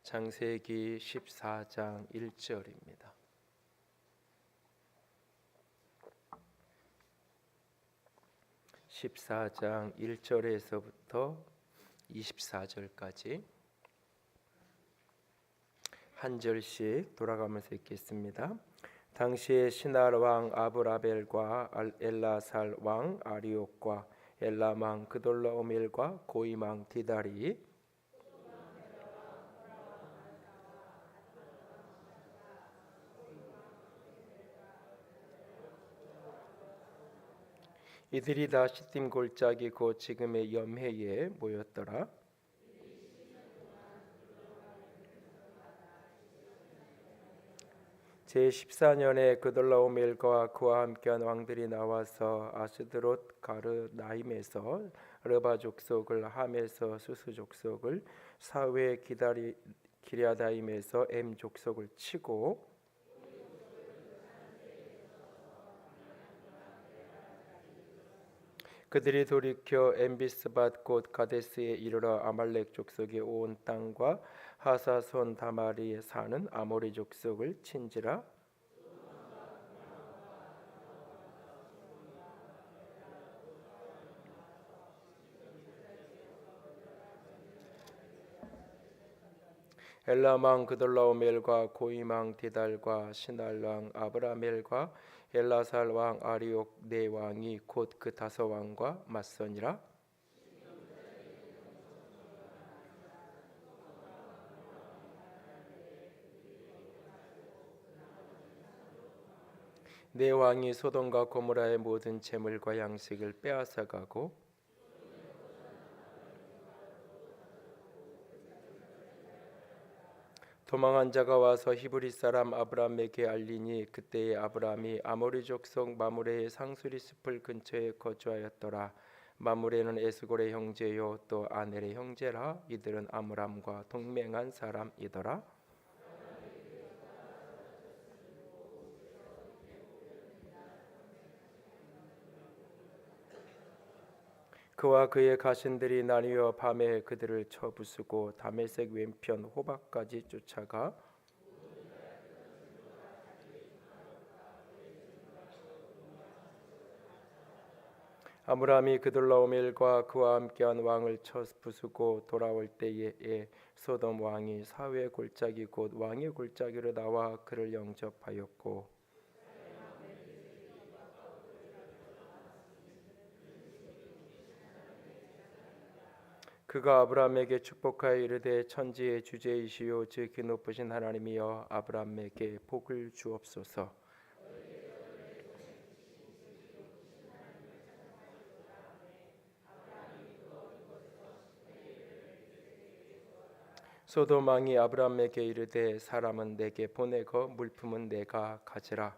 창세기 14장 1절입니다. 14장 1절에서부터 24절까지 한 절씩 돌아가면서 읽겠습니다. 당시에 시날 왕 아브라벨과 엘라살 왕 아리옥과 엘람 왕 그돌라오멜과 고임 왕 디달이 이들이 다 시딤 골짜기 곧 지금의 염해에 모였더라. 제14년에 그돌라오멜과 그와 함께한 왕들이 나와서 아스드롯 가르나임에서 르바 족속을 함에서 수스 족속을 사회 기랴다임에서 엠 족속을 치고 그들이 돌이켜 엠비스밭 곧 가데스에 이르러 아말렉 족속의 온 땅과 하사손 다마리에 사는 아모리 족속을 친지라. 엘람 왕 그돌라오멜과 고임 왕 디달과 시날 왕 아브라멜과 엘라살 왕 아리옥 네 왕이 곧 그 다섯 왕과 맞서니라. 네 왕이 소돔과 고모라의 모든 재물과 양식을 빼앗아 가고 도망한 자가 와서 히브리 사람 아브람에게 알리니 그때에 아브람이 아모리 족속 마므레의 상수리 숲을 근처에 거주하였더라. 마므레는 에스골의 형제요 또 아넬의 형제라. 이들은 아므람과 동맹한 사람이더라. 그와 그의 가신들이 나뉘어 밤에 그들을 쳐 부수고 다메섹 왼편 호박까지 쫓아가 아므람이 그돌라오멜과 그와 함께한 왕을 쳐 부수고 돌아올 때에 소돔 왕이 사회 골짜기 곧 왕의 골짜기로 나와 그를 영접하였고 그가 아브람에게 축복하여 이르되 천지의 주제이시요 지극히 높으신 하나님이여 아브람에게 복을 주옵소서. 소돔 왕이 아브람에게 이르되 사람은 내게 보내고 물품은 내가 가지라.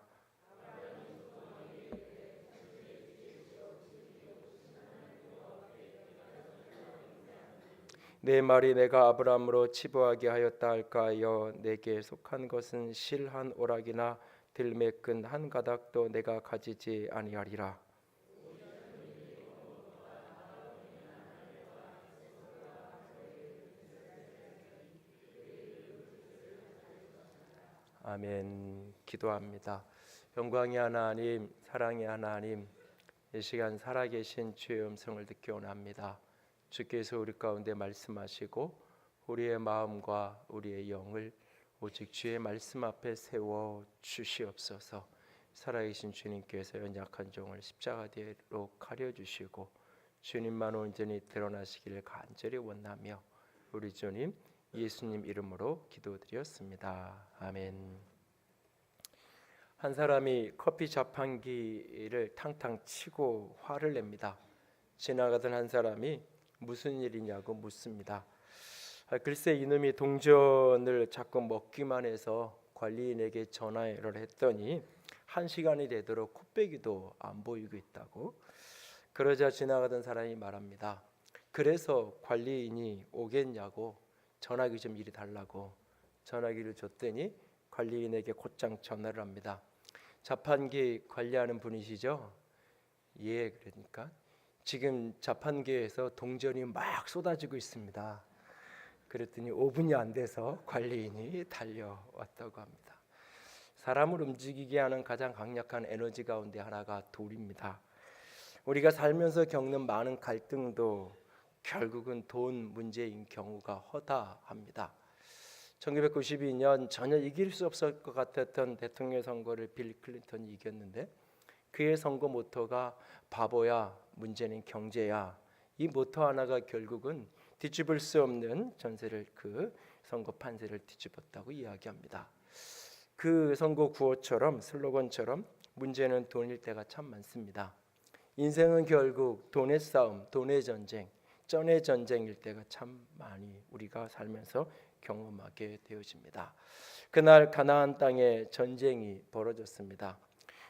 내 말이 내가 아브람으로 치부하게 하였다 할까 하여 내게 속한 것은 실 한 오락이나 들매끈 한 가닥도 내가 가지지 아니하리라. 아멘. 기도합니다. 영광의 하나님, 사랑의 하나님, 이 시간 살아계신 주의 음성을 듣기 원합니다. 주께서 우리 가운데 말씀하시고 우리의 마음과 우리의 영을 오직 주의 말씀 앞에 세워 주시옵소서. 살아계신 주님께서 연약한 종을 십자가 뒤로 가려주시고 주님만 온전히 드러나시기를 간절히 원하며 우리 주님 예수님 이름으로 기도드렸습니다. 아멘. 한 사람이 커피 자판기를 탕탕 치고 화를 냅니다. 지나가던 한 사람이 무슨 일이냐고 묻습니다. 글쎄 이놈이 동전을 자꾸 먹기만 해서 관리인에게 전화를 했더니 1시간이 되도록 코빼기도 안 보이고 있다고. 그러자 지나가던 사람이 말합니다. 그래서 관리인이 오겠냐고 전화기 좀 이리 달라고 전화기를 줬더니 관리인에게 곧장 전화를 합니다. 자판기 관리하는 분이시죠? 예, 그러니까 지금 자판기에서 동전이 막 쏟아지고 있습니다. 그랬더니 5분이 안 돼서 관리인이 달려왔다고 합니다. 사람을 움직이게 하는 가장 강력한 에너지 가운데 하나가 돌입니다. 우리가 살면서 겪는 많은 갈등도 결국은 돈 문제인 경우가 허다합니다. 1992년 전혀 이길 수 없을 것 같았던 대통령 선거를 빌 클린턴이 이겼는데 그의 선거 모토가 바보야, 문제는 경제야. 이 모토 하나가 결국은 뒤집을 수 없는 전세를 그 선거 판세를 뒤집었다고 이야기합니다. 그 선거 구호처럼 슬로건처럼 문제는 돈일 때가 참 많습니다. 인생은 결국 돈의 싸움, 돈의 전쟁, 쩐의 전쟁일 때가 참 많이 우리가 살면서 경험하게 되어집니다. 그날 가나안 땅에 전쟁이 벌어졌습니다.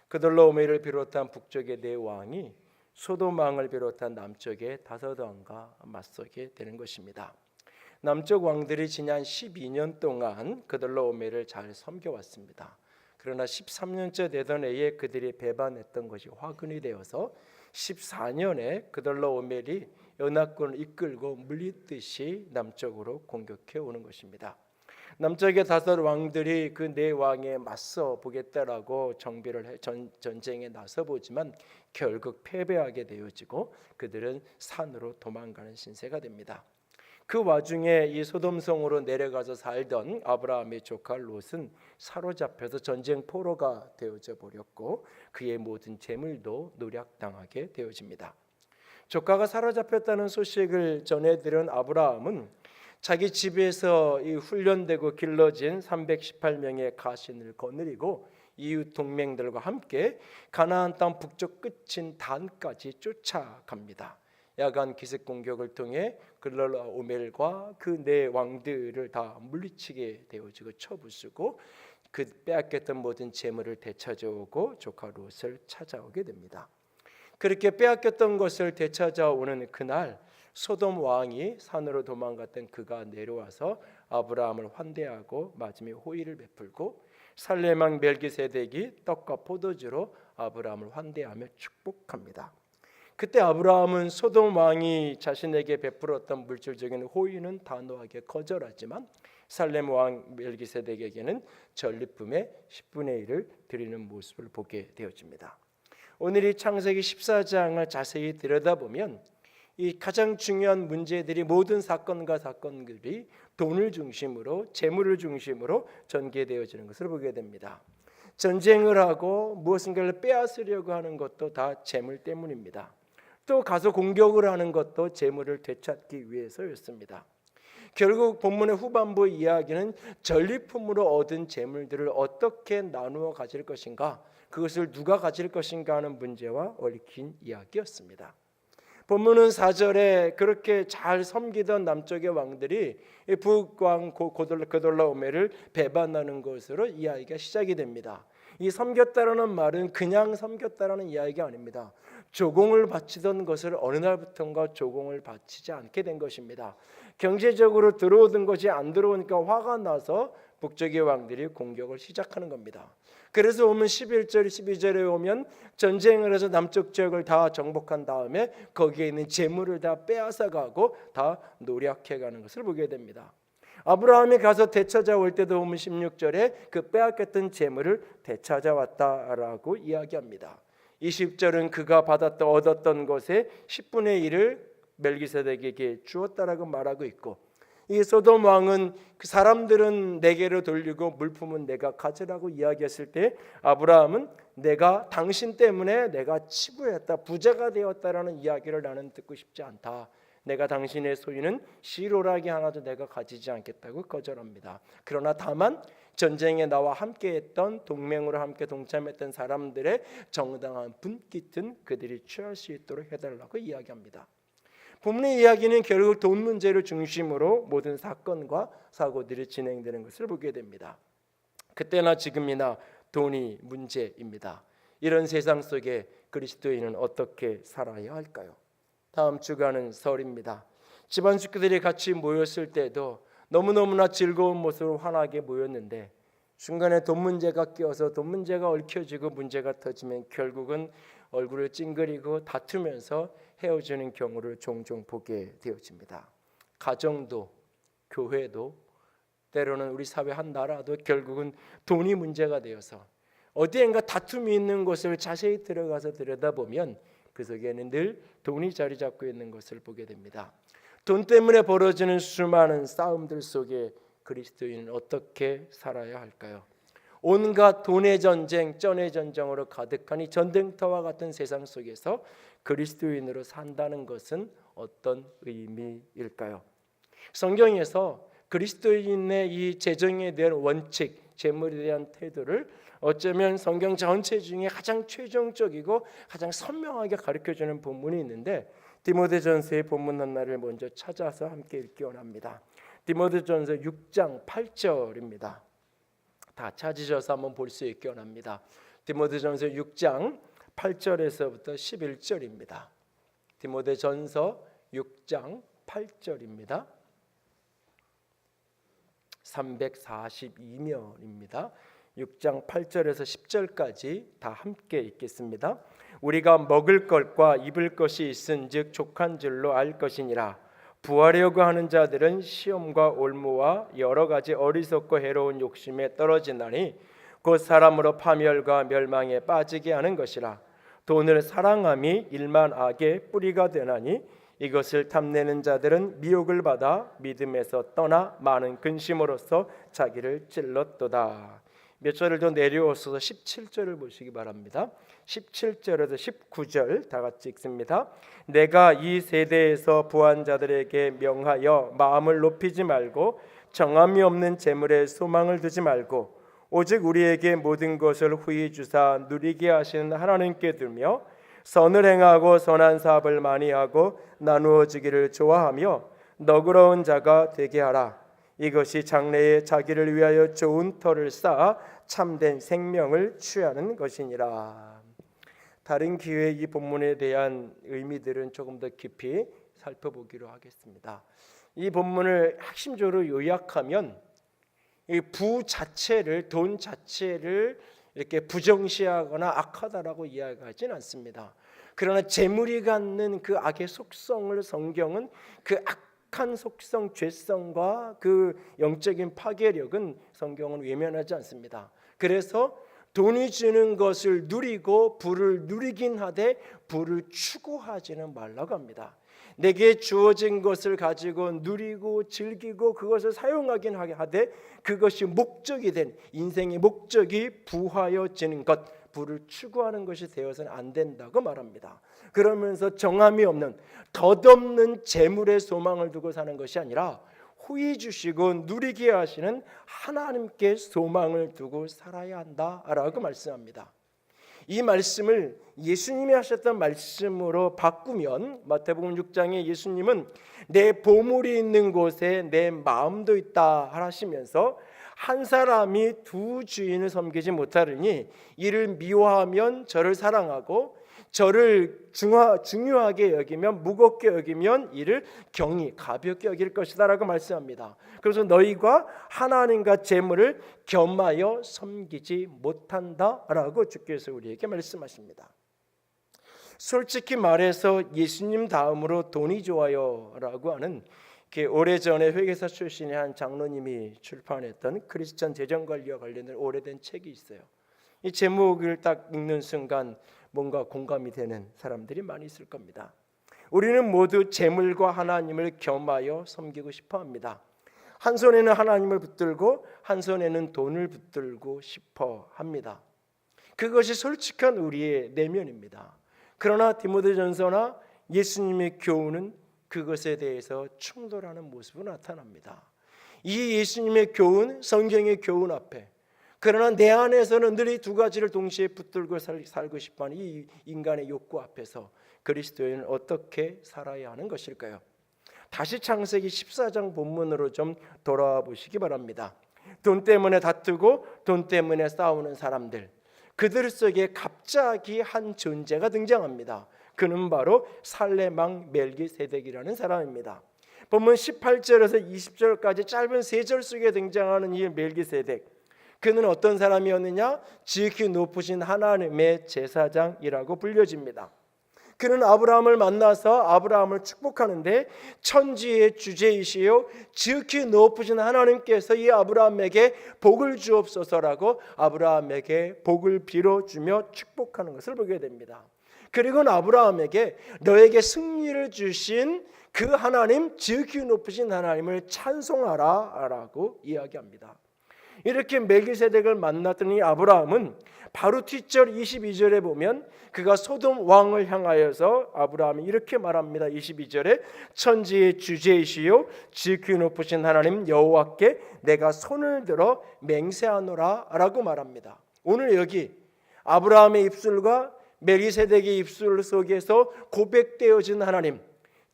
그돌라오메를 비롯한 북쪽의 네 왕이 소돔 왕을 비롯한 남쪽의 다섯 왕과 맞서게 되는 것입니다. 남쪽 왕들이 지난 12년 동안 그돌라오메를 잘 섬겨왔습니다. 그러나 13년째 되던 해에 그들이 배반했던 것이 화근이 되어서 14년에 그돌라오멜이 연합군을 이끌고 물리듯이 남쪽으로 공격해 오는 것입니다. 남쪽의 다섯 왕들이 그 네 왕에 맞서 보겠다라고 전쟁에 나서 보지만 결국 패배하게 되어지고 그들은 산으로 도망가는 신세가 됩니다. 그 와중에 이 소돔성으로 내려가서 살던 아브라함의 조카 롯은 사로잡혀서 전쟁 포로가 되어져 버렸고 그의 모든 재물도 노략당하게 되어집니다. 조카가 사로잡혔다는 소식을 전해들은 아브라함은 자기 집에서 이 훈련되고 길러진 318명의 가신을 거느리고 이웃 동맹들과 함께 가나안 땅 북쪽 끝인 단까지 쫓아갑니다. 야간 기습 공격을 통해 그돌라오멜과 그 네 왕들을 다 물리치게 되어지고 쳐부수고 그 빼앗겼던 모든 재물을 되찾아오고 조카 롯을 찾아오게 됩니다. 그렇게 빼앗겼던 것을 되찾아오는 그날 소돔 왕이 산으로 도망갔던 그가 내려와서 아브라함을 환대하고 마지막에 호의를 베풀고 살렘 왕 멜기세덱이 떡과 포도주로 아브라함을 환대하며 축복합니다. 그때 아브라함은 소돔 왕이 자신에게 베풀었던 물질적인 호의는 단호하게 거절하지만 살렘 왕 멜기세덱에게는 전리품의 10분의 1을 드리는 모습을 보게 되어집니다. 오늘 이 창세기 14장을 자세히 들여다보면 이 가장 중요한 문제들이 모든 사건들이 돈을 중심으로 재물을 중심으로 전개되어지는 것을 보게 됩니다. 전쟁을 하고 무엇인가를 빼앗으려고 하는 것도 다 재물 때문입니다. 또 가서 공격을 하는 것도 재물을 되찾기 위해서였습니다. 결국 본문의 후반부 이야기는 전리품으로 얻은 재물들을 어떻게 나누어 가질 것인가, 그것을 누가 가질 것인가 하는 문제와 얽힌 이야기였습니다. 본문은 4절에 그렇게 잘 섬기던 남쪽의 왕들이 북왕 그돌라오멜을 배반하는 것으로 이야기가 시작이 됩니다. 이 섬겼다라는 말은 그냥 섬겼다라는 이야기가 아닙니다. 조공을 바치던 것을 어느 날부터인가 조공을 바치지 않게 된 것입니다. 경제적으로 들어오던 것이 안 들어오니까 화가 나서 북쪽의 왕들이 공격을 시작하는 겁니다. 그래서 오면 11절 12절에 오면 전쟁을 해서 남쪽 지역을 다 정복한 다음에 거기에 있는 재물을 다 빼앗아가고 다 노략해가는 것을 보게 됩니다. 아브라함이 가서 되찾아올 때도 보면 16절에 그 빼앗겼던 재물을 되찾아왔다라고 이야기합니다. 20절은 그가 얻었던 것의 10분의 1을 멜기세덱에게 주었다라고 말하고 있고, 이 소돔 왕은 그 사람들은 내게로 돌리고 물품은 내가 가져라고 이야기했을 때 아브라함은 내가 당신 때문에 내가 치부했다, 부자가 되었다라는 이야기를 나는 듣고 싶지 않다. 내가 당신의 소유는 시로라기 하나도 내가 가지지 않겠다고 거절합니다. 그러나 다만 전쟁에 나와 함께했던 동맹으로 함께 동참했던 사람들의 정당한 분깃은 그들이 취할 수 있도록 해달라고 이야기합니다. 본문의 이야기는 결국 돈 문제를 중심으로 모든 사건과 사고들이 진행되는 것을 보게 됩니다. 그때나 지금이나 돈이 문제입니다. 이런 세상 속에 그리스도인은 어떻게 살아야 할까요? 다음 주간은 설입니다. 집안 식구들이 같이 모였을 때도 너무너무나 즐거운 모습으로 환하게 모였는데 중간에 돈 문제가 끼어서 돈 문제가 얽혀지고 문제가 터지면 결국은 얼굴을 찡그리고 다투면서 헤어지는 경우를 종종 보게 되어집니다. 가정도 교회도 때로는 우리 사회 한 나라도 결국은 돈이 문제가 되어서 어디엔가 다툼이 있는 곳을 자세히 들어가서 들여다보면 그 속에는 늘 돈이 자리 잡고 있는 것을 보게 됩니다. 돈 때문에 벌어지는 수많은 싸움들 속에 그리스도인은 어떻게 살아야 할까요? 온갖 돈의 전쟁, 쩐의 전쟁으로 가득한 이 전쟁터와 같은 세상 속에서 그리스도인으로 산다는 것은 어떤 의미일까요? 성경에서 그리스도인의 이 재정에 대한 원칙, 재물에 대한 태도를 어쩌면 성경 전체 중에 가장 최종적이고 가장 선명하게 가르쳐주는 본문이 있는데 디모데전서의 본문 하나를 먼저 찾아서 함께 읽기 원합니다. 디모데전서 6장 8절입니다. 다 찾으셔서 한번 볼 수 있기 원합니다. 디모데전서 6장 8절에서부터 11절입니다. 디모데전서 6장 8절입니다. 342면입니다. 6장 8절에서 10절까지 다 함께 읽겠습니다. 우리가 먹을 것과 입을 것이 있은즉 족한 줄로 알 것이니라. 부하려고 하는 자들은 시험과 올무와 여러 가지 어리석고 해로운 욕심에 떨어지나니 곧 사람으로 파멸과 멸망에 빠지게 하는 것이라. 돈을 사랑함이 일만 악의 뿌리가 되나니 이것을 탐내는 자들은 미혹을 받아 믿음에서 떠나 많은 근심으로써 자기를 찔렀도다. 몇 절을 더 내려오셔서 17절을 보시기 바랍니다. 17절에서 19절 다 같이 읽습니다. 내가 이 세대에서 부한 자들에게 명하여 마음을 높이지 말고 정함이 없는 재물에 소망을 두지 말고 오직 우리에게 모든 것을 후히 주사 누리게 하시는 하나님께 두며 선을 행하고 선한 사업을 많이 하고 나누어 주기를 좋아하며 너그러운 자가 되게 하라. 이것이 장래에 자기를 위하여 좋은 터를 쌓아 참된 생명을 취하는 것이니라. 다른 기회에 이 본문에 대한 의미들은 조금 더 깊이 살펴보기로 하겠습니다. 이 본문을 핵심적으로 요약하면 이 부 자체를, 돈 자체를 이렇게 부정시하거나 악하다라고 이야기하진 않습니다. 그러나 재물이 갖는 그 악의 속성을 성경은 그 악한 속성, 죄성과 그 영적인 파괴력은 성경은 외면하지 않습니다. 그래서 돈이 주는 것을 누리고 부를 누리긴 하되 부를 추구하지는 말라고 합니다. 내게 주어진 것을 가지고 누리고 즐기고 그것을 사용하긴 하되 그것이 목적이 된 인생의 목적이 부하여지는 것, 부를 추구하는 것이 되어서는 안 된다고 말합니다. 그러면서 정함이 없는 덧없는 재물의 소망을 두고 사는 것이 아니라 후히 주시고 누리게 하시는 하나님께 소망을 두고 살아야 한다라고 말씀합니다. 이 말씀을 예수님이 하셨던 말씀으로 바꾸면 마태복음 6장에 예수님은 내 보물이 있는 곳에 내 마음도 있다 하시면서 한 사람이 두 주인을 섬기지 못하리니 이를 미워하면 저를 사랑하고 저를 중요하게 여기면 무겁게 여기면 이를 경히 가볍게 여길 것이다 라고 말씀합니다. 그래서 너희가 하나님과 재물을 겸하여 섬기지 못한다 라고 주께서 우리에게 말씀하십니다. 솔직히 말해서 예수님 다음으로 돈이 좋아요 라고 하는 오래전에 회계사 출신의 한 장로님이 출판했던 크리스천 재정관리와 관련된 오래된 책이 있어요. 이 제목을 딱 읽는 순간 뭔가 공감이 되는 사람들이 많이 있을 겁니다. 우리는 모두 재물과 하나님을 겸하여 섬기고 싶어 합니다. 한 손에는 하나님을 붙들고 한 손에는 돈을 붙들고 싶어 합니다. 그것이 솔직한 우리의 내면입니다. 그러나 디모데전서나 예수님의 교훈은 그것에 대해서 충돌하는 모습으로 나타납니다. 이 예수님의 교훈, 성경의 교훈 앞에 그러나 내 안에서는 늘 이 두 가지를 동시에 붙들고 살고 싶어하는 이 인간의 욕구 앞에서 그리스도인은 어떻게 살아야 하는 것일까요? 다시 창세기 14장 본문으로 좀 돌아와 보시기 바랍니다. 돈 때문에 다투고 돈 때문에 싸우는 사람들, 그들 속에 갑자기 한 존재가 등장합니다. 그는 바로 살레망 멜기세덱이라는 사람입니다. 본문 18절에서 20절까지 짧은 3절 속에 등장하는 이 멜기세덱, 그는 어떤 사람이었느냐? 지극히 높으신 하나님의 제사장이라고 불려집니다. 그는 아브라함을 만나서 아브라함을 축복하는데 천지의 주제이시요 지극히 높으신 하나님께서 이 아브라함에게 복을 주옵소서라고 아브라함에게 복을 빌어주며 축복하는 것을 보게 됩니다. 그리고는 아브라함에게 너에게 승리를 주신 그 하나님, 지극히 높으신 하나님을 찬송하라 라고 이야기합니다. 이렇게 멜기세덱을 만났던 이 아브라함은 바로 뒷절 22절에 보면 그가 소돔 왕을 향하여서 아브라함이 이렇게 말합니다. 22절에 천지의 주제이시요 지극히 높으신 하나님 여호와께 내가 손을 들어 맹세하노라 라고 말합니다. 오늘 여기 아브라함의 입술과 멜기세덱의 입술 속에서 고백되어진 하나님,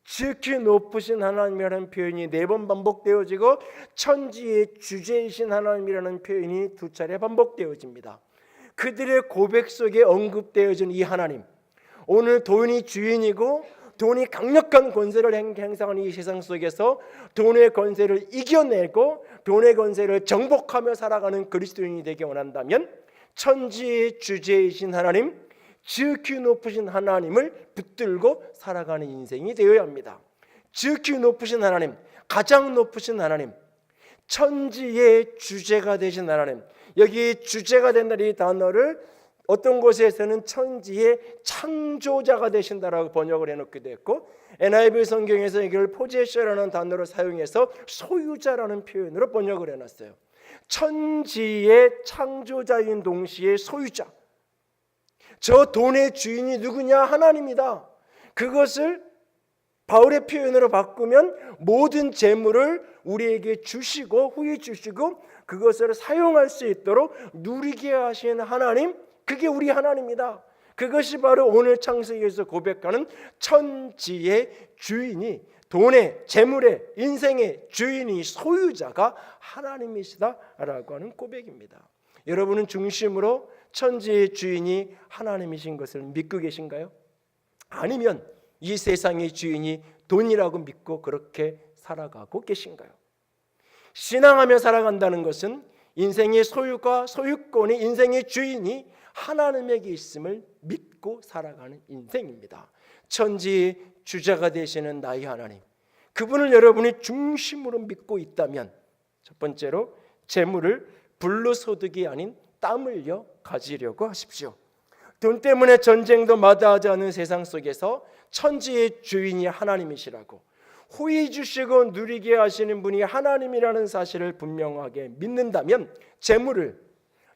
지극히 높으신 하나님이라는 표현이 4번 반복되어지고 천지의 주제이신 하나님이라는 표현이 2차례 반복되어집니다. 그들의 고백 속에 언급되어진 이 하나님, 오늘 돈이 주인이고 돈이 강력한 권세를 행사하는 이 세상 속에서 돈의 권세를 이겨내고 돈의 권세를 정복하며 살아가는 그리스도인이 되기 원한다면 천지의 주제이신 하나님, 지극히 높으신 하나님을 붙들고 살아가는 인생이 되어야 합니다. 지극히 높으신 하나님, 가장 높으신 하나님, 천지의 주제가 되신 하나님. 여기 주제가 된다는 이 단어를 어떤 곳에서는 천지의 창조자가 되신다라고 번역을 해놓기도 했고, NIV 성경에서 이걸 포제셔라는 단어를 사용해서 소유자라는 표현으로 번역을 해놨어요. 천지의 창조자인 동시에 소유자. 저 돈의 주인이 누구냐? 하나님이다. 그것을 바울의 표현으로 바꾸면 모든 재물을 우리에게 주시고 후히 주시고 그것을 사용할 수 있도록 누리게 하신 하나님, 그게 우리 하나님이다. 그것이 바로 오늘 창세기에서 고백하는 천지의 주인이, 돈의, 재물의, 인생의 주인이, 소유자가 하나님이시다라고 하는 고백입니다. 여러분은 중심으로 천지의 주인이 하나님이신 것을 믿고 계신가요? 아니면 이 세상의 주인이 돈이라고 믿고 그렇게 살아가고 계신가요? 신앙하며 살아간다는 것은 인생의 소유가, 소유권이, 인생의 주인이 하나님에게 있음을 믿고 살아가는 인생입니다. 천지의 주자가 되시는 나의 하나님, 그분을 여러분이 중심으로 믿고 있다면 첫 번째로 재물을 불로소득이 아닌 땀 흘려 가지려고 하십시오. 돈 때문에 전쟁도 마다하지 않은 세상 속에서 천지의 주인이 하나님이시라고, 후히 주시고 누리게 하시는 분이 하나님이라는 사실을 분명하게 믿는다면 재물을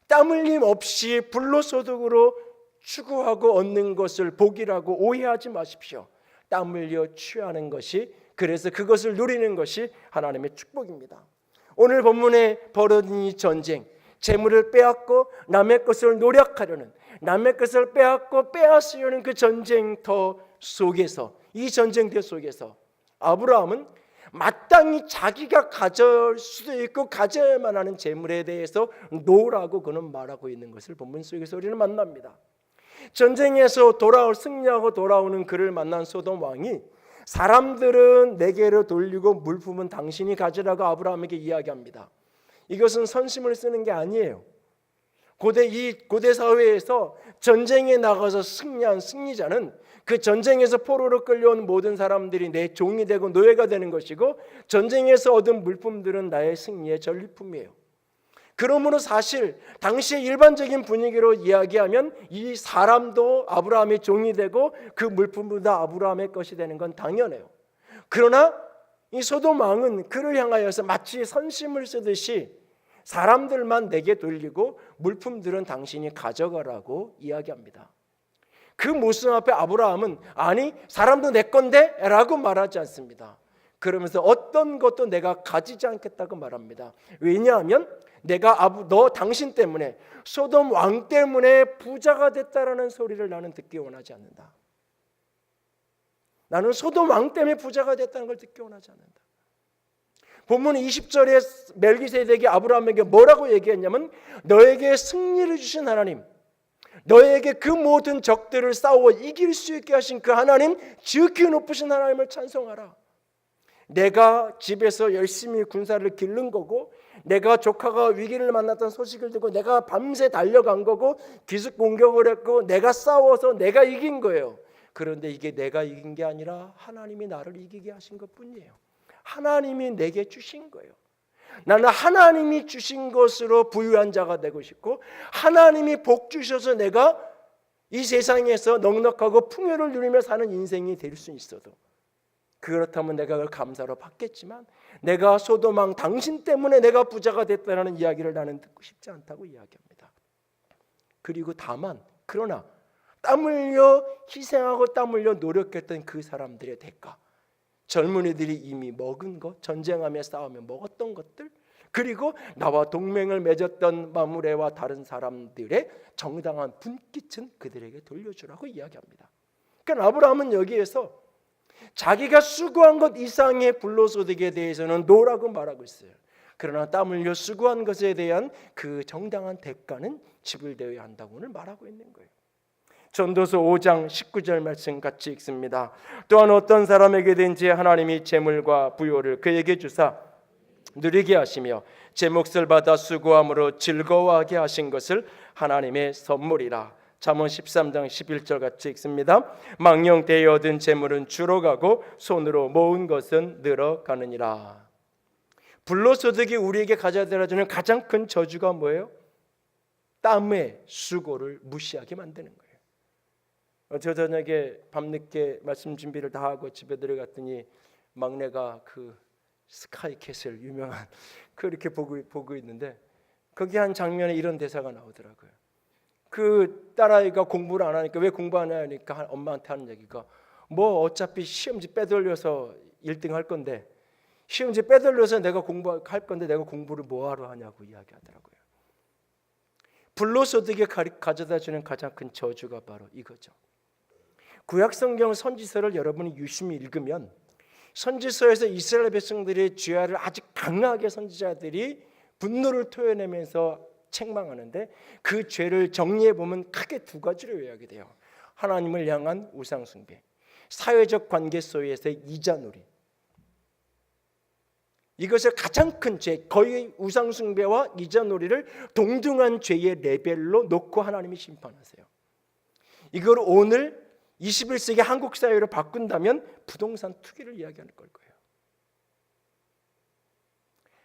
땀 흘림 없이 불로소득으로 추구하고 얻는 것을 복이라고 오해하지 마십시오. 땀 흘려 취하는 것이, 그래서 그것을 누리는 것이 하나님의 축복입니다. 오늘 본문에 벌어진 이 전쟁, 재물을 빼앗고 남의 것을 노력하려는, 남의 것을 빼앗고 빼앗으려는 그 전쟁터 속에서, 이 전쟁터 속에서 아브라함은 마땅히 자기가 가질 수도 있고 가져야만 하는 재물에 대해서 노라고 그는 말하고 있는 것을 본문 속에서 우리는 만납니다. 전쟁에서 승리하고 돌아오는 그를 만난 소돔 왕이 사람들은 내게로 돌리고 물품은 당신이 가지라고 아브라함에게 이야기합니다. 이것은 선심을 쓰는 게 아니에요. 고대 사회에서 전쟁에 나가서 승리한 승리자는 그 전쟁에서 포로로 끌려온 모든 사람들이 내 종이 되고 노예가 되는 것이고, 전쟁에서 얻은 물품들은 나의 승리의 전리품이에요. 그러므로 사실 당시의 일반적인 분위기로 이야기하면 이 사람도 아브라함의 종이 되고 그 물품도 다 아브라함의 것이 되는 건 당연해요. 그러나 이 소돔 왕은 그를 향하여서 마치 선심을 쓰듯이 사람들만 내게 돌리고 물품들은 당신이 가져가라고 이야기합니다. 그 모습 앞에 아브라함은 아니, 사람도 내 건데? 라고 말하지 않습니다. 그러면서 어떤 것도 내가 가지지 않겠다고 말합니다. 왜냐하면 내가 당신 때문에, 소돔 왕 때문에 부자가 됐다라는 소리를 나는 듣기 원하지 않는다. 나는 소돔 왕 때문에 부자가 됐다는 걸 듣기 원하지 않는다. 본문 20절에 멜기세덱이 아브라함에게 뭐라고 얘기했냐면, 너에게 승리를 주신 하나님, 너에게 그 모든 적들을 싸워 이길 수 있게 하신 그 하나님, 지극히 높으신 하나님을 찬송하라. 내가 집에서 열심히 군사를 기른 거고, 내가 조카가 위기를 만났던 소식을 듣고 내가 밤새 달려간 거고, 기습 공격을 했고, 내가 싸워서 내가 이긴 거예요. 그런데 이게 내가 이긴 게 아니라 하나님이 나를 이기게 하신 것뿐이에요. 하나님이 내게 주신 거예요. 나는 하나님이 주신 것으로 부유한 자가 되고 싶고, 하나님이 복 주셔서 내가 이 세상에서 넉넉하고 풍요를 누리며 사는 인생이 될 수 있어도, 그렇다면 내가 그걸 감사로 받겠지만, 내가 소도망 당신 때문에 내가 부자가 됐다는 이야기를 나는 듣고 싶지 않다고 이야기합니다. 그리고 다만, 그러나 땀 흘려 희생하고 땀 흘려 노력했던 그 사람들의 대가, 젊은이들이 이미 먹은 것, 전쟁하며 싸우며 먹었던 것들, 그리고 나와 동맹을 맺었던 마므레와 다른 사람들의 정당한 분깃은 그들에게 돌려주라고 이야기합니다. 그러니까 아브라함은 여기에서 자기가 수고한 것 이상의 불로소득에 대해서는 노라고 말하고 있어요. 그러나 땀 흘려 수고한 것에 대한 그 정당한 대가는 지불되어야 한다고 오늘 말하고 있는 거예요. 전도서 5장 19절 말씀 같이 읽습니다. 또한 어떤 사람에게든지 하나님이 재물과 부요를 그에게 주사 누리게 하시며 제 몫을 받아 수고함으로 즐거워하게 하신 것을 하나님의 선물이라. 잠언 13장 11절 같이 읽습니다. 망령되어 얻은 재물은 줄어가고 손으로 모은 것은 늘어가느니라. 불로소득이 우리에게 가져다 주는 가장 큰 저주가 뭐예요? 땀의 수고를 무시하게 만드는 거예요. 저 저녁에 밤늦게 말씀 준비를 다 하고 집에 들어갔더니 막내가 그 스카이캐슬 유명한 그렇게 보고 있는데, 거기 한 장면에 이런 대사가 나오더라고요. 그 딸아이가 공부를 안 하니까, 왜 공부 안 하니까 엄마한테 하는 얘기가, 뭐 어차피 시험지 빼돌려서 1등 할 건데, 시험지 빼돌려서 내가 공부할 건데 내가 공부를 뭐하러 하냐고 이야기하더라고요. 불로소득에 가져다 주는 가장 큰 저주가 바로 이거죠. 구약성경 선지서를 여러분이 유심히 읽으면, 선지서에서 이스라엘 백성들의 죄악을 아주 강하게 선지자들이 분노를 토해내면서 책망하는데, 그 죄를 정리해 보면 크게 두 가지로 요약이 돼요. 하나님을 향한 우상 숭배, 사회적 관계 속에서의 이자놀이. 이것을 가장 큰 죄, 거의 우상 숭배와 이자놀이를 동등한 죄의 레벨로 놓고 하나님이 심판하세요. 이걸 오늘 21세기 한국 사회로 바꾼다면 부동산 투기를 이야기하는 걸 거예요.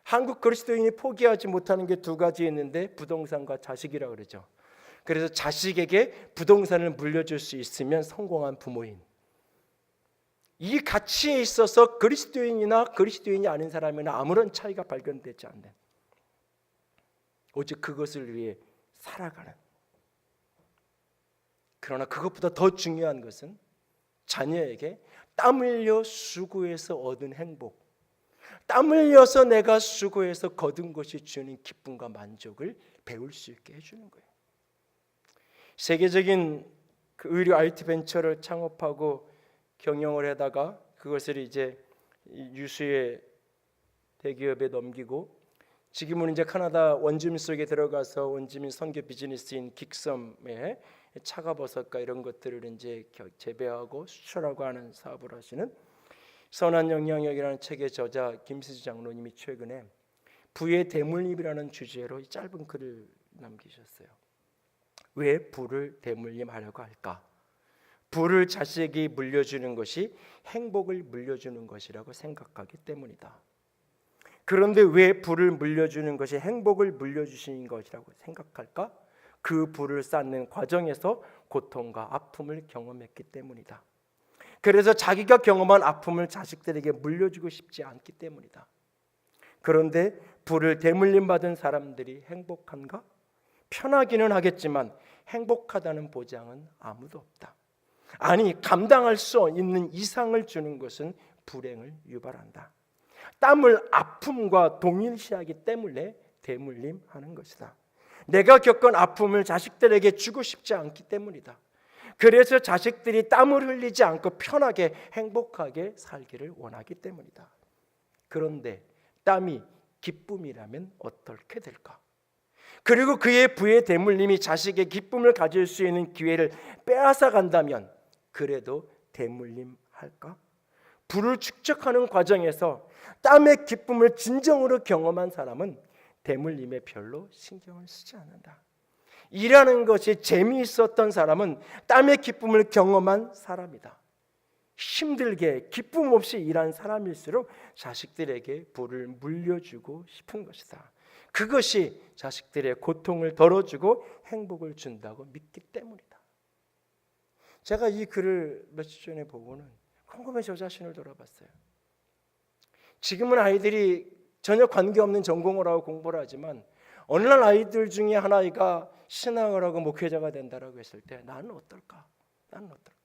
한국 그리스도인이 포기하지 못하는 게 두 가지 있는데, 부동산과 자식이라고 그러죠. 그래서 자식에게 부동산을 물려줄 수 있으면 성공한 부모인, 이 가치에 있어서 그리스도인이나 그리스도인이 아닌 사람이나 아무런 차이가 발견되지 않는, 오직 그것을 위해 살아가는. 그러나 그것보다 더 중요한 것은 자녀에게 땀 흘려 수고해서 얻은 행복, 땀 흘려서 내가 수고해서 거둔 것이 주는 기쁨과 만족을 배울 수 있게 해주는 거예요. 세계적인 그 의료 IT 벤처를 창업하고 경영을 하다가 그것을 이제 유수의 대기업에 넘기고, 지금은 이제 카나다 원주민 속에 들어가서 원주민 선교 비즈니스인 긱섬에 차가버섯과 이런 것들을 이제 재배하고 수출하고 하는 사업을 하시는 선한 영향력이라는 책의 저자 김수지 장로님이 최근에 부의 대물림이라는 주제로 짧은 글을 남기셨어요. 왜 부를 대물림하려고 할까? 부를 자식이 물려주는 것이 행복을 물려주는 것이라고 생각하기 때문이다. 그런데 왜 부를 물려주는 것이 행복을 물려주시는 것이라고 생각할까? 그 부를 쌓는 과정에서 고통과 아픔을 경험했기 때문이다. 그래서 자기가 경험한 아픔을 자식들에게 물려주고 싶지 않기 때문이다. 그런데 부를 대물림 받은 사람들이 행복한가? 편하기는 하겠지만 행복하다는 보장은 아무도 없다. 아니, 감당할 수 있는 이상을 주는 것은 불행을 유발한다. 땀을 아픔과 동일시하기 때문에 대물림하는 것이다. 내가 겪은 아픔을 자식들에게 주고 싶지 않기 때문이다. 그래서 자식들이 땀을 흘리지 않고 편하게 행복하게 살기를 원하기 때문이다. 그런데 땀이 기쁨이라면 어떻게 될까? 그리고 그의 부의 대물림이 자식의 기쁨을 가질 수 있는 기회를 빼앗아 간다면 그래도 대물림할까? 부를 축적하는 과정에서 땀의 기쁨을 진정으로 경험한 사람은 대물림에 별로 신경을 쓰지 않는다. 일하는 것이 재미있었던 사람은 땀의 기쁨을 경험한 사람이다. 힘들게 기쁨 없이 일한 사람일수록 자식들에게 부를 물려주고 싶은 것이다. 그것이 자식들의 고통을 덜어주고 행복을 준다고 믿기 때문이다. 제가 이 글을 며칠 전에 보고는 궁금해서 저 자신을 돌아봤어요. 지금은 아이들이 전혀 관계없는 전공을 하고 공부를 하지만 어느 날 아이들 중에 하나가 신앙을 하고 목회자가 된다라고 했을 때 나는 어떨까? 나는 어떨까?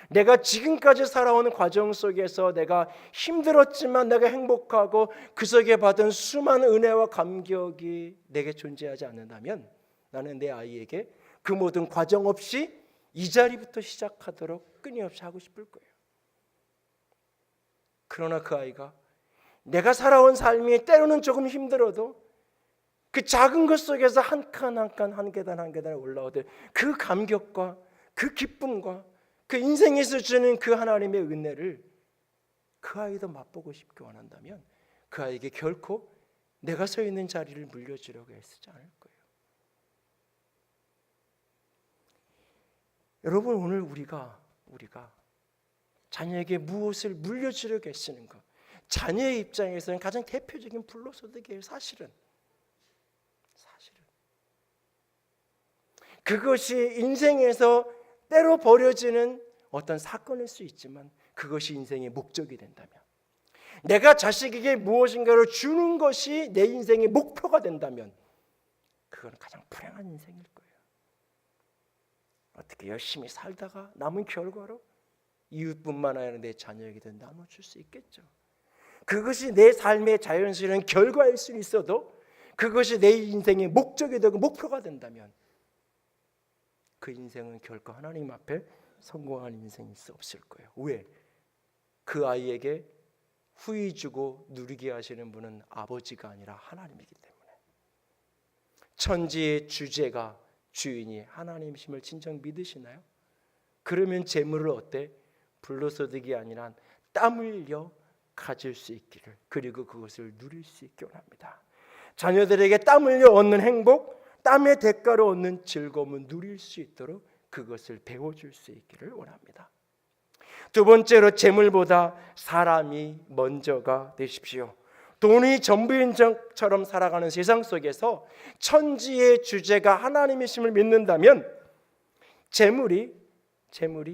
내가 지금까지 살아오는 과정 속에서 내가 힘들었지만 내가 행복하고 그 속에 받은 수많은 은혜와 감격이 내게 존재하지 않는다면 나는 내 아이에게 그 모든 과정 없이 이 자리부터 시작하도록 끊임없이 하고 싶을 거예요. 그러나 그 아이가 내가 살아온 삶이 때로는 조금 힘들어도 그 작은 것 속에서 한 칸 한 칸 한 계단 한 계단 올라오듯 그 감격과 그 기쁨과 그 인생에서 주는 그 하나님의 은혜를 그 아이도 맛보고 싶게 원한다면 그 아이에게 결코 내가 서 있는 자리를 물려주려고 애쓰지 않을 거예요. 여러분, 오늘 우리가 자녀에게 무엇을 물려주려고 애쓰는 것, 자녀의 입장에서는 가장 대표적인 불로소득이에요. 사실은 그것이 인생에서 때로 벌어지는 어떤 사건일 수 있지만 그것이 인생의 목적이 된다면, 내가 자식에게 무엇인가를 주는 것이 내 인생의 목표가 된다면 그건 가장 불행한 인생일 거예요. 어떻게 열심히 살다가 남은 결과로 이웃뿐만 아니라 내 자녀에게도 나눠줄 수 있겠죠. 그것이 내 삶의 자연스러운 결과일 수 있어도 그것이 내 인생의 목적이 되고 목표가 된다면 그 인생은 결코 하나님 앞에 성공한 인생일 수 없을 거예요. 왜? 그 아이에게 후히 주고 누리게 하시는 분은 아버지가 아니라 하나님이기 때문에. 천지의 주제가 주인이 하나님이심을 진정 믿으시나요? 그러면 재물을 어때? 불로소득이 아니라 땀 흘려 가질 수 있기를, 그리고 그것을 누릴 수 있기 원합니다. 자녀들에게 땀 흘려 얻는 행복, 땀의 대가로 얻는 즐거움을 누릴 수 있도록 그것을 배워줄 수 있기를 원합니다. 두 번째로, 재물보다 사람이 먼저가 되십시오. 돈이 전부인 것처럼 살아가는 세상 속에서 천지의 주제가 하나님이심을 믿는다면 재물이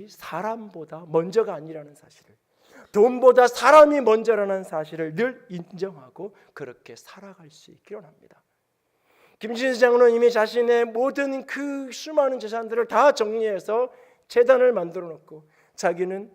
사람보다 먼저가 아니라는 사실을, 돈보다 사람이 먼저라는 사실을 늘 인정하고 그렇게 살아갈 수 있기를 원합니다. 김진수 장로님이 자신의 모든 그 수많은 재산들을 다 정리해서 재단을 만들어 놓고 자기는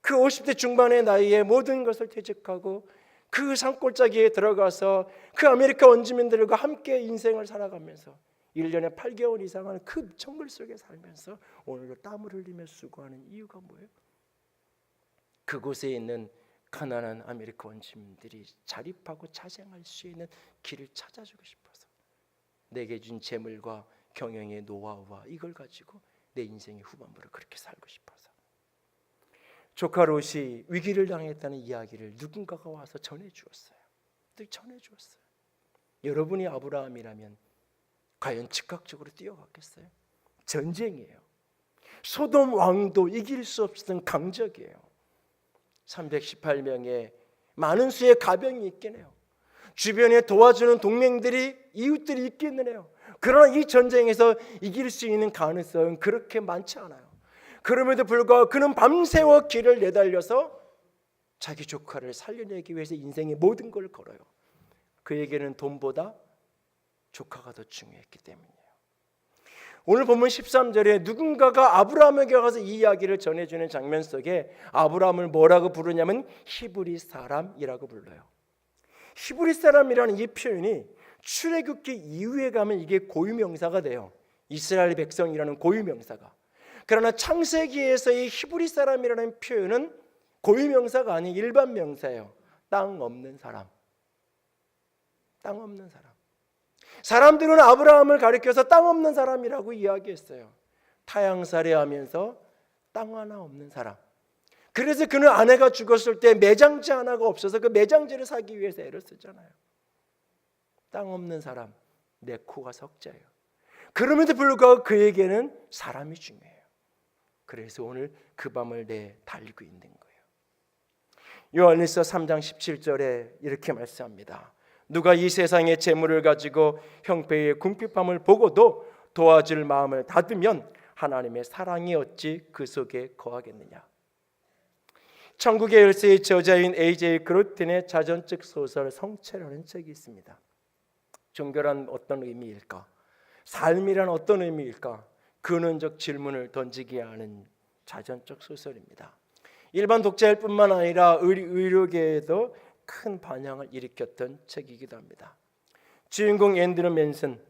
그 50대 중반의 나이에 모든 것을 퇴직하고 그 산골짜기에 들어가서 그 아메리카 원주민들과 함께 인생을 살아가면서 1년에 8개월 이상을 그 정글 속에 살면서 오늘도 땀을 흘리며 수고하는 이유가 뭐예요? 그곳에 있는 가난한 아메리카 원주민들이 자립하고 자생할 수 있는 길을 찾아주고 싶어서, 내게 준 재물과 경영의 노하우와 이걸 가지고 내 인생의 후반부를 그렇게 살고 싶어서. 조카 롯이 위기를 당했다는 이야기를 누군가가 와서 전해주었어요. 여러분이 아브라함이라면 과연 즉각적으로 뛰어갔겠어요? 전쟁이에요. 소돔 왕도 이길 수 없었던 강적이에요. 318명의 많은 수의 가병이 있긴 해요. 주변에 도와주는 동맹들이, 이웃들이 있기는 해요. 그러나 이 전쟁에서 이길 수 있는 가능성은 그렇게 많지 않아요. 그럼에도 불구하고 그는 밤새워 길을 내달려서 자기 조카를 살려내기 위해서 인생의 모든 걸 걸어요. 그에게는 돈보다 조카가 더 중요했기 때문이에요. 오늘 본문 13절에 누군가가 아브라함에게 가서 이 이야기를 전해주는 장면 속에 아브라함을 뭐라고 부르냐면 히브리 사람이라고 불러요. 히브리 사람이라는 이 표현이 출애굽기 이후에 가면 이게 고유명사가 돼요. 이스라엘 백성이라는 고유명사가. 그러나 창세기에서의 히브리 사람이라는 표현은 고유명사가 아닌 일반 명사예요. 땅 없는 사람. 땅 없는 사람. 사람들은 아브라함을 가리켜서 땅 없는 사람이라고 이야기했어요. 타향살이하면서 땅 하나 없는 사람. 그래서 그는 아내가 죽었을 때 매장지 하나가 없어서 그 매장지를 사기 위해서 애를 쓰잖아요. 땅 없는 사람, 내 코가 석자예요. 그럼에도 불구하고 그에게는 사람이 중요해요. 그래서 오늘 그 밤을 달리고 있는 거예요. 요한일서 3장 17절에 이렇게 말씀합니다. 누가 이 세상의 재물을 가지고 형편의 궁핍함을 보고도 도와줄 마음을 닫으면 하나님의 사랑이 어찌 그 속에 거하겠느냐. 천국의 열쇠의 저자인 A.J. 그로틴의 자전적 소설 성체라는 책이 있습니다. 종교란 어떤 의미일까? 삶이란 어떤 의미일까? 근원적 질문을 던지게 하는 자전적 소설입니다. 일반 독자일 뿐만 아니라 의료계에도 큰 반향을 일으켰던 책이기도 합니다. 주인공 앤드류 맨슨,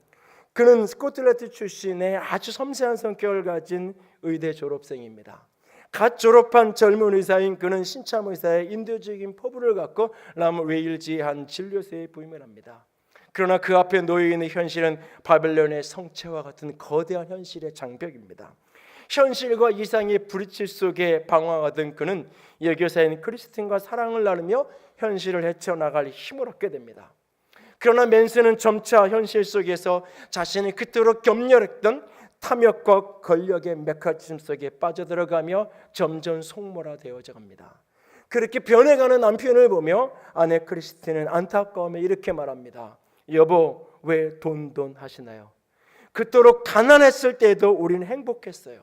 그는 스코틀랜드 출신의 아주 섬세한 성격을 가진 의대 졸업생입니다. 갓 졸업한 젊은 의사인 그는 신참 의사의 인도적인 포부를 갖고 람웨일즈의 한 진료소에 부임을 합니다. 그러나 그 앞에 놓여있는 현실은 바벨론의 성체와 같은 거대한 현실의 장벽입니다. 현실과 이상의 부딪힐 속에 방황하던 그는 여교사인 크리스틴과 사랑을 나누며 현실을 헤쳐나갈 힘을 얻게 됩니다. 그러나 맨슨은 점차 현실 속에서 자신이 그토록 겸렬했던 탐욕과 권력의 메커니즘 속에 빠져들어가며 점점 속물화되어져 갑니다. 그렇게 변해가는 남편을 보며 아내 크리스틴은 안타까움에 이렇게 말합니다. 여보, 왜 돈 하시나요? 그토록 가난했을 때도 우리는 행복했어요.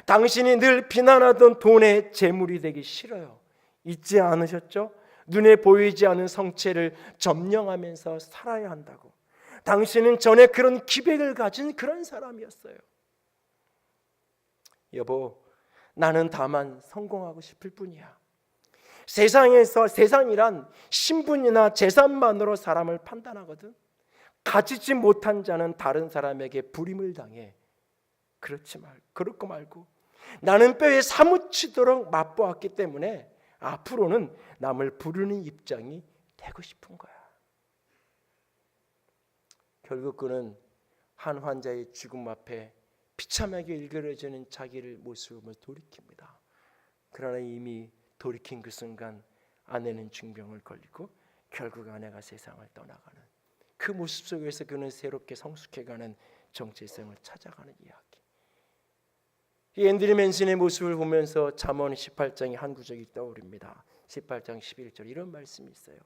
당신이 늘 비난하던 돈의 재물이 되기 싫어요. 잊지 않으셨죠? 눈에 보이지 않은 성체를 점령하면서 살아야 한다고. 당신은 전에 그런 기백을 가진 그런 사람이었어요. 여보, 나는 다만 성공하고 싶을 뿐이야. 세상이란 신분이나 재산만으로 사람을 판단하거든. 가지지 못한 자는 다른 사람에게 불임을 당해. 그렇고 말고 나는 뼈에 사무치도록 맛보았기 때문에 앞으로는 남을 부르는 입장이 되고 싶은 거야. 결국 그는 한 환자의 죽음 앞에 비참하게 일그러지는 자기를 모습을 돌이킵니다. 그러나 이미 돌이킨 그 순간 아내는 중병을 걸리고 결국 아내가 세상을 떠나가는 그 모습 속에서 그는 새롭게 성숙해가는 정체성을 찾아가는 이야기. 이 앤드류 맨슨의 모습을 보면서 잠언 18장의 한 구절이 떠오릅니다. 18장 11절 이런 말씀이 있어요.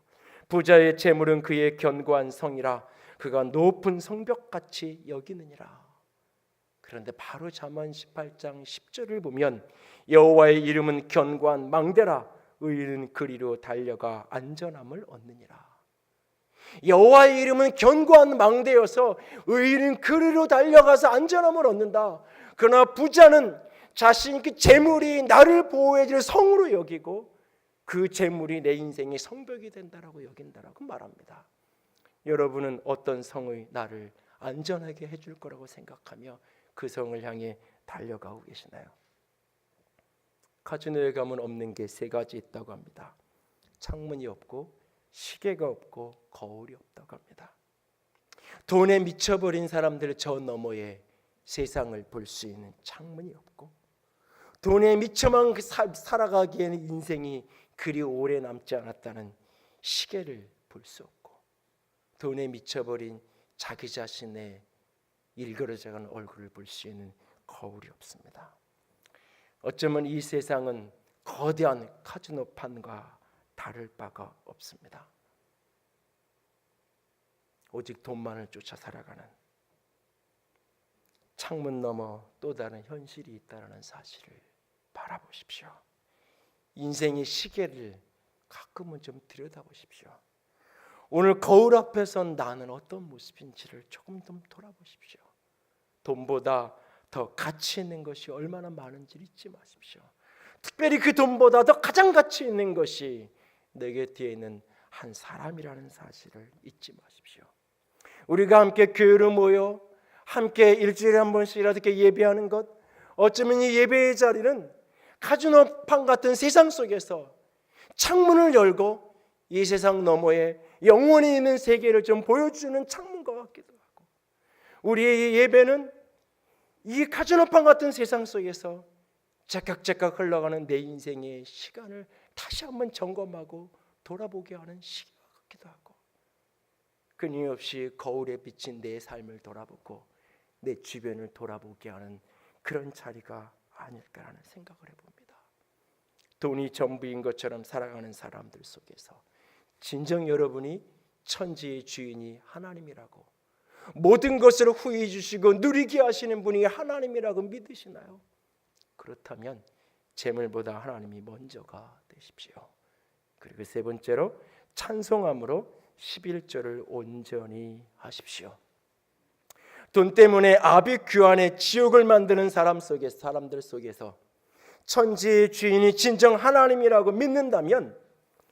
부자의 재물은 그의 견고한 성이라 그가 높은 성벽같이 여기느니라. 그런데 바로 잠언 18장 10절을 보면 여호와의 이름은 견고한 망대라 의인은 그리로 달려가 안전함을 얻느니라. 여호와의 이름은 견고한 망대여서 의인은 그리로 달려가서 안전함을 얻는다. 그러나 부자는 자신 그 재물이 나를 보호해 줄 성으로 여기고 그 재물이 내 인생의 성벽이 된다라고 여긴다라고 말합니다. 여러분은 어떤 성의 나를 안전하게 해줄 거라고 생각하며 그 성을 향해 달려가고 계시나요? 카지노에 가면 없는 게 세 가지 있다고 합니다. 창문이 없고 시계가 없고 거울이 없다고 합니다. 돈에 미쳐버린 사람들 저 너머에 세상을 볼 수 있는 창문이 없고 돈에 미쳐만 살아가기에는 인생이 그리 오래 남지 않았다는 시계를 볼 수 없고 돈에 미쳐버린 자기 자신의 일그러져가는 얼굴을 볼 수 있는 거울이 없습니다. 어쩌면 이 세상은 거대한 카지노판과 다를 바가 없습니다. 오직 돈만을 쫓아 살아가는 창문 너머 또 다른 현실이 있다는 사실을 바라보십시오. 인생의 시계를 가끔은 좀 들여다보십시오. 오늘 거울 앞에서 나는 어떤 모습인지를 조금 더 돌아보십시오. 돈보다 더 가치 있는 것이 얼마나 많은지를 잊지 마십시오. 특별히 그 돈보다 더 가장 가치 있는 것이 내게 뒤에 있는 한 사람이라는 사실을 잊지 마십시오. 우리가 함께 교회로 모여 함께 일주일에 한 번씩이라도 이렇게 예배하는 것, 어쩌면 이 예배의 자리는 카지노판 같은 세상 속에서 창문을 열고 이 세상 너머에 영원히 있는 세계를 좀 보여주는 창문과 같기도 하고, 우리의 예배는 이 카지노판 같은 세상 속에서 제깍제깍 흘러가는 내 인생의 시간을 다시 한번 점검하고 돌아보게 하는 시기와 같기도 하고, 끊임없이 거울에 비친 내 삶을 돌아보고 내 주변을 돌아보게 하는 그런 자리가 아닐까라는 생각을 해봅니다. 돈이 전부인 것처럼 살아가는 사람들 속에서 진정 여러분이 천지의 주인이 하나님이라고, 모든 것을 후히 주시고 누리게 하시는 분이 하나님이라고 믿으시나요? 그렇다면 재물보다 하나님이 먼저가 되십시오. 그리고 세 번째로 찬송함으로 11조를 온전히 하십시오. 돈 때문에 아비규환의 지옥을 만드는 사람들 속에서 천지의 주인이 진정 하나님이라고 믿는다면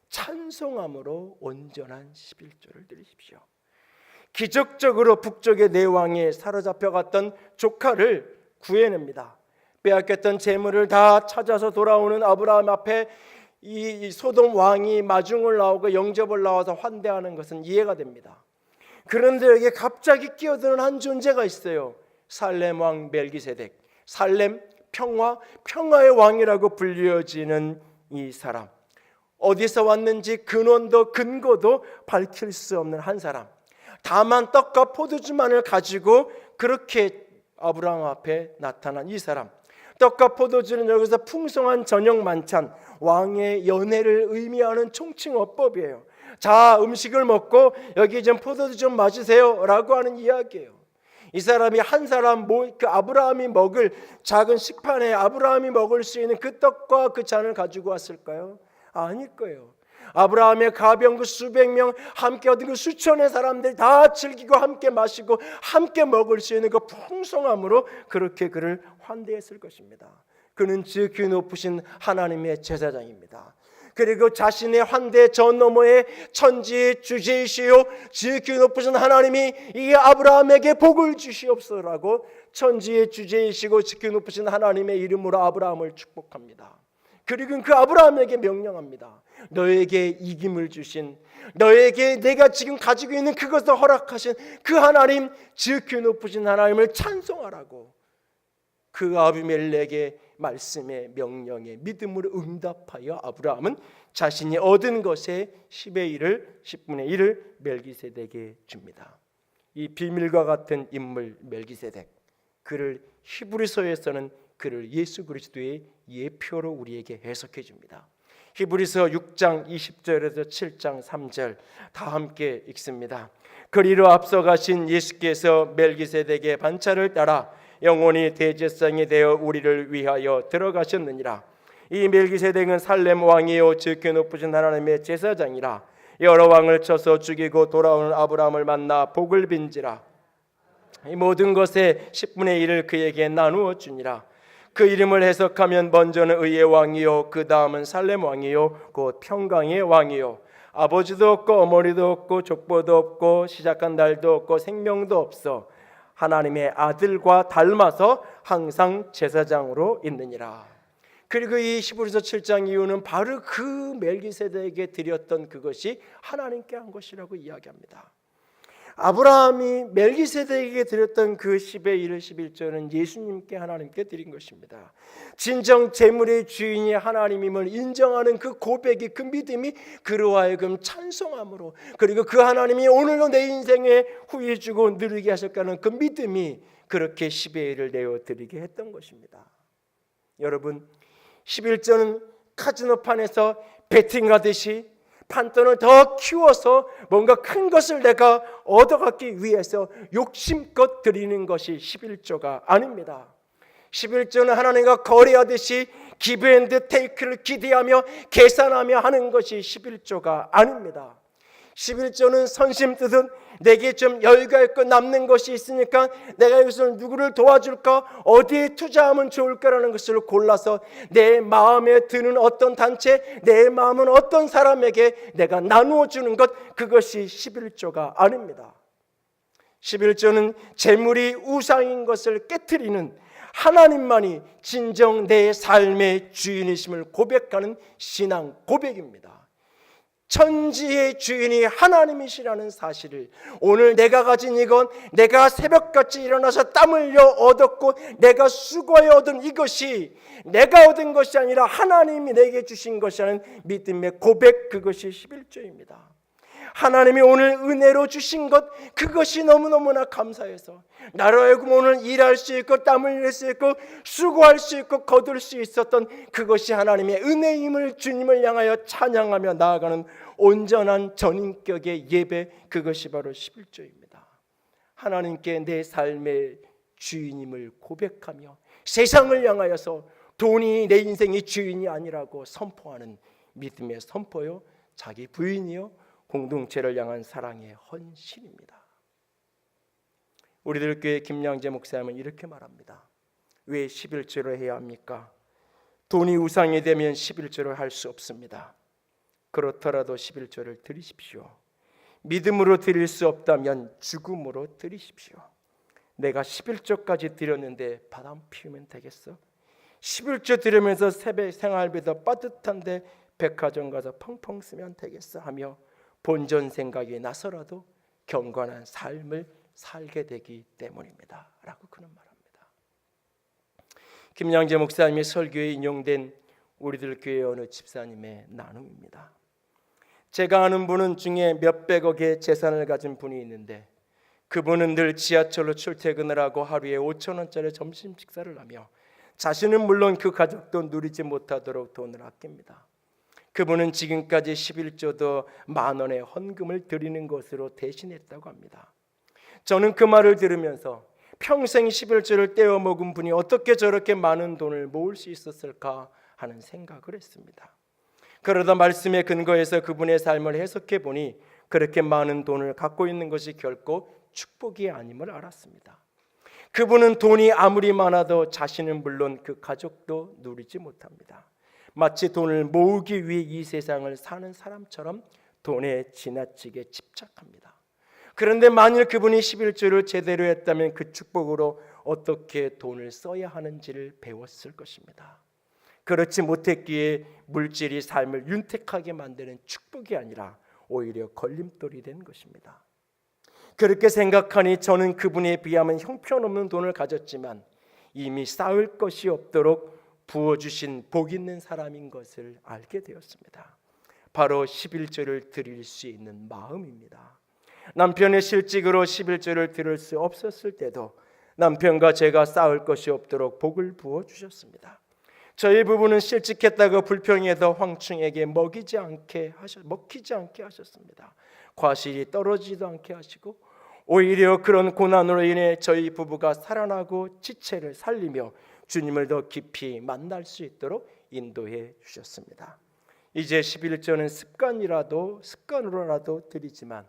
찬송함으로 온전한 11조를 드리십시오. 기적적으로 북쪽의 내왕에 사로잡혀갔던 조카를 구해냅니다. 빼앗겼던 재물을 다 찾아서 돌아오는 아브라함 앞에 이 소돔 왕이 마중을 나오고 영접을 나와서 환대하는 것은 이해가 됩니다. 그런데 여기에 갑자기 끼어드는 한 존재가 있어요. 살렘 왕 멜기세덱, 살렘 평화의 왕이라고 불려지는 이 사람. 어디서 왔는지 근원도 근거도 밝힐 수 없는 한 사람. 다만 떡과 포도주만을 가지고 그렇게 아브라함 앞에 나타난 이 사람. 떡과 포도주는 여기서 풍성한 저녁 만찬, 왕의 연회를 의미하는 총칭어법이에요. 자, 음식을 먹고 여기 좀 포도주 좀 마시세요 라고 하는 이야기예요. 이 사람이 한 사람, 그 아브라함이 먹을 작은 식판에 아브라함이 먹을 수 있는 그 떡과 그 잔을 가지고 왔을까요? 아닐 거예요. 아브라함의 가병 수백 명 함께 얻은 그 수천의 사람들 다 즐기고 함께 마시고 함께 먹을 수 있는 그 풍성함으로 그렇게 그를 환대했을 것입니다. 그는 지극히 높으신 하나님의 제사장입니다. 그리고 자신의 환대 저 너머에 천지의 주제이시요 지극히 높으신 하나님이 이 아브라함에게 복을 주시옵소서라고 천지의 주제이시고 지극히 높으신 하나님의 이름으로 아브라함을 축복합니다. 그리고 그 아브라함에게 명령합니다. 너에게 이김을 주신, 너에게 내가 지금 가지고 있는 그것을 허락하신 그 하나님, 지극히 높으신 하나님을 찬송하라고. 그 아비멜렉의 말씀에 명령에 믿음으로 응답하여 아브라함은 자신이 얻은 것의 10분의 1을 멜기세덱에게 줍니다. 이 비밀과 같은 인물 멜기세덱, 그를 히브리서에서는 그를 예수 그리스도의 예표로 우리에게 해석해 줍니다. 히브리서 6장 20절에서 7장 3절 다 함께 읽습니다. 그리로 앞서가신 예수께서 멜기세덱의 반차를 따라 영원히 대제사장이 되어 우리를 위하여 들어가셨느니라. 이 멜기세덱은 살렘 왕이요 지극히 높으신 하나님의 제사장이라. 여러 왕을 쳐서 죽이고 돌아오는 아브라함을 만나 복을 빈지라. 이 모든 것의 10분의 1을 그에게 나누어 주니라. 그 이름을 해석하면 먼저는 의의 왕이요 그 다음은 살렘 왕이요 곧 평강의 왕이요 아버지도 없고 어머니도 없고 족보도 없고 시작한 날도 없고 생명도 없어 하나님의 아들과 닮아서 항상 제사장으로 있느니라. 그리고 이 히브리서 7장 이후는 바로 그 멜기세덱에게 드렸던 그것이 하나님께 한 것이라고 이야기합니다. 아브라함이 멜기세덱에게 드렸던 그 10의 1, 11조는 예수님께 하나님께 드린 것입니다. 진정 재물의 주인이 하나님임을 인정하는 그 고백이, 그 믿음이 그로 하여금 찬송함으로, 그리고 그 하나님이 오늘도 내 인생에 후회 주고 누리게 하셨다는 그 믿음이 그렇게 10의 1을 내어드리게 했던 것입니다. 여러분, 11조는 카지노판에서 베팅하듯이 판돈을 더 키워서 뭔가 큰 것을 내가 얻어가기 위해서 욕심껏 드리는 것이 11조가 아닙니다. 11조는 하나님과 거래하듯이 기브 앤드 테이크를 기대하며 계산하며 하는 것이 11조가 아닙니다. 11조는 선심 뜻은 내게 좀 여유가 있고 남는 것이 있으니까 내가 여기서 누구를 도와줄까, 어디에 투자하면 좋을까라는 것을 골라서 내 마음에 드는 어떤 단체, 내 마음은 어떤 사람에게 내가 나누어 주는 것, 그것이 11조가 아닙니다. 11조는 재물이 우상인 것을 깨트리는, 하나님만이 진정 내 삶의 주인이심을 고백하는 신앙 고백입니다. 천지의 주인이 하나님이시라는 사실을, 오늘 내가 가진 이건 내가 새벽같이 일어나서 땀 흘려 얻었고 내가 수고하여 얻은 이것이 내가 얻은 것이 아니라 하나님이 내게 주신 것이라는 믿음의 고백, 그것이 11조입니다. 하나님이 오늘 은혜로 주신 것, 그것이 너무너무나 감사해서 나로 하여금 오늘 일할 수 있고 땀을 흘릴 수 있고 수고할 수 있고 거둘 수 있었던 그것이 하나님의 은혜임을 주님을 향하여 찬양하며 나아가는 온전한 전인격의 예배, 그것이 바로 11조입니다. 하나님께 내 삶의 주인임을 고백하며 세상을 향하여서 돈이 내 인생의 주인이 아니라고 선포하는 믿음의 선포요, 자기 부인이요, 공동체를 향한 사랑의 헌신입니다. 우리들 교회 김양재 목사님은 이렇게 말합니다. 왜 11조를 해야 합니까? 돈이 우상이 되면 11조를 할 수 없습니다. 그렇더라도 11조를 드리십시오. 믿음으로 드릴 수 없다면 죽음으로 드리십시오. 내가 11조까지 드렸는데 바람 피우면 되겠어? 11조 드리면서 세배 생활비도 빠듯한데 백화점 가서 펑펑 쓰면 되겠어? 하며 본전 생각이 나서라도 경건한 삶을 살게 되기 때문입니다. 라고 그는 말합니다. 김양재 목사님의 설교에 인용된 우리들 교회 어느 집사님의 나눔입니다. 제가 아는 분은 중에 몇백억의 재산을 가진 분이 있는데 그분은 늘 지하철로 출퇴근을 하고 하루에 5,000원짜리 점심 식사를 하며 자신은 물론 그 가족도 누리지 못하도록 돈을 아낍니다. 그분은 지금까지 11조도 10,000원의 헌금을 드리는 것으로 대신했다고 합니다. 저는 그 말을 들으면서 평생 11조를 떼어 먹은 분이 어떻게 저렇게 많은 돈을 모을 수 있었을까 하는 생각을 했습니다. 그러다 말씀에 근거해서 그분의 삶을 해석해 보니 그렇게 많은 돈을 갖고 있는 것이 결코 축복이 아님을 알았습니다. 그분은 돈이 아무리 많아도 자신은 물론 그 가족도 누리지 못합니다. 마치 돈을 모으기 위해 이 세상을 사는 사람처럼 돈에 지나치게 집착합니다. 그런데 만일 그분이 11조를 제대로 했다면 그 축복으로 어떻게 돈을 써야 하는지를 배웠을 것입니다. 그렇지 못했기에 물질이 삶을 윤택하게 만드는 축복이 아니라 오히려 걸림돌이 된 것입니다. 그렇게 생각하니 저는 그분에 비하면 형편없는 돈을 가졌지만 이미 쌓을 것이 없도록 부어주신 복 있는 사람인 것을 알게 되었습니다. 바로 11조를 드릴 수 있는 마음입니다. 남편의 실직으로 11조를 드릴 수 없었을 때도 남편과 제가 쌓을 것이 없도록 복을 부어주셨습니다. 저희 부부는 실직했다고 불평해도 황충에게 먹히지 않게 하셨습니다. 과실이 떨어지지도 않게 하시고 오히려 그런 고난으로 인해 저희 부부가 살아나고 지체를 살리며 주님을 더 깊이 만날 수 있도록 인도해 주셨습니다. 이제 11조는 습관으로라도 드리지만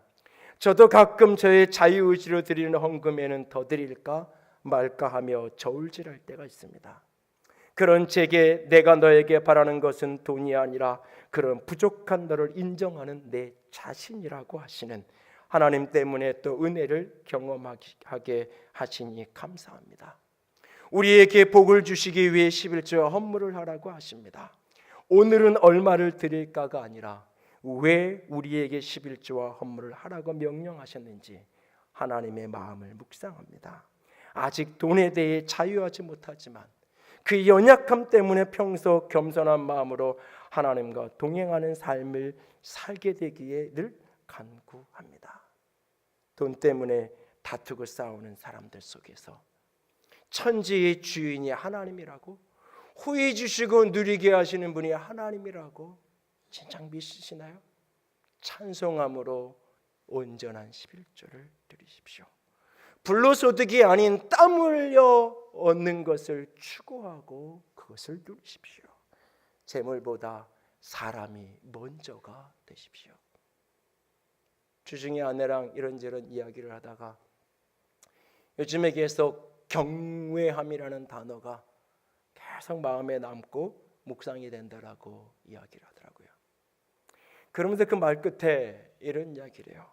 저도 가끔 저의 자유의지로 드리는 헌금에는 더 드릴까 말까 하며 저울질할 때가 있습니다. 그런 제게 내가 너에게 바라는 것은 돈이 아니라 그런 부족한 너를 인정하는 내 자신이라고 하시는 하나님 때문에 또 은혜를 경험하게 하시니 감사합니다. 우리에게 복을 주시기 위해 11조와 헌물을 하라고 하십니다. 오늘은 얼마를 드릴까가 아니라 왜 우리에게 11조와 헌물을 하라고 명령하셨는지 하나님의 마음을 묵상합니다. 아직 돈에 대해 자유하지 못하지만 그 연약함 때문에 평소 겸손한 마음으로 하나님과 동행하는 삶을 살게 되기에 늘 간구합니다. 돈 때문에 다투고 싸우는 사람들 속에서 천지의 주인이 하나님이라고, 후히 주시고 누리게 하시는 분이 하나님이라고 진짜 믿으시나요? 찬송함으로 온전한 11조를 드리십시오. 불로소득이 아닌 땀 흘려 얻는 것을 추구하고 그것을 누리십시오. 재물보다 사람이 먼저가 되십시오. 주중에 아내랑 이런저런 이야기를 하다가 요즘에 계속 경외함이라는 단어가 계속 마음에 남고 묵상이 된다라고 이야기를 하더라고요. 그러면서 그 말 끝에 이런 이야기를 해요.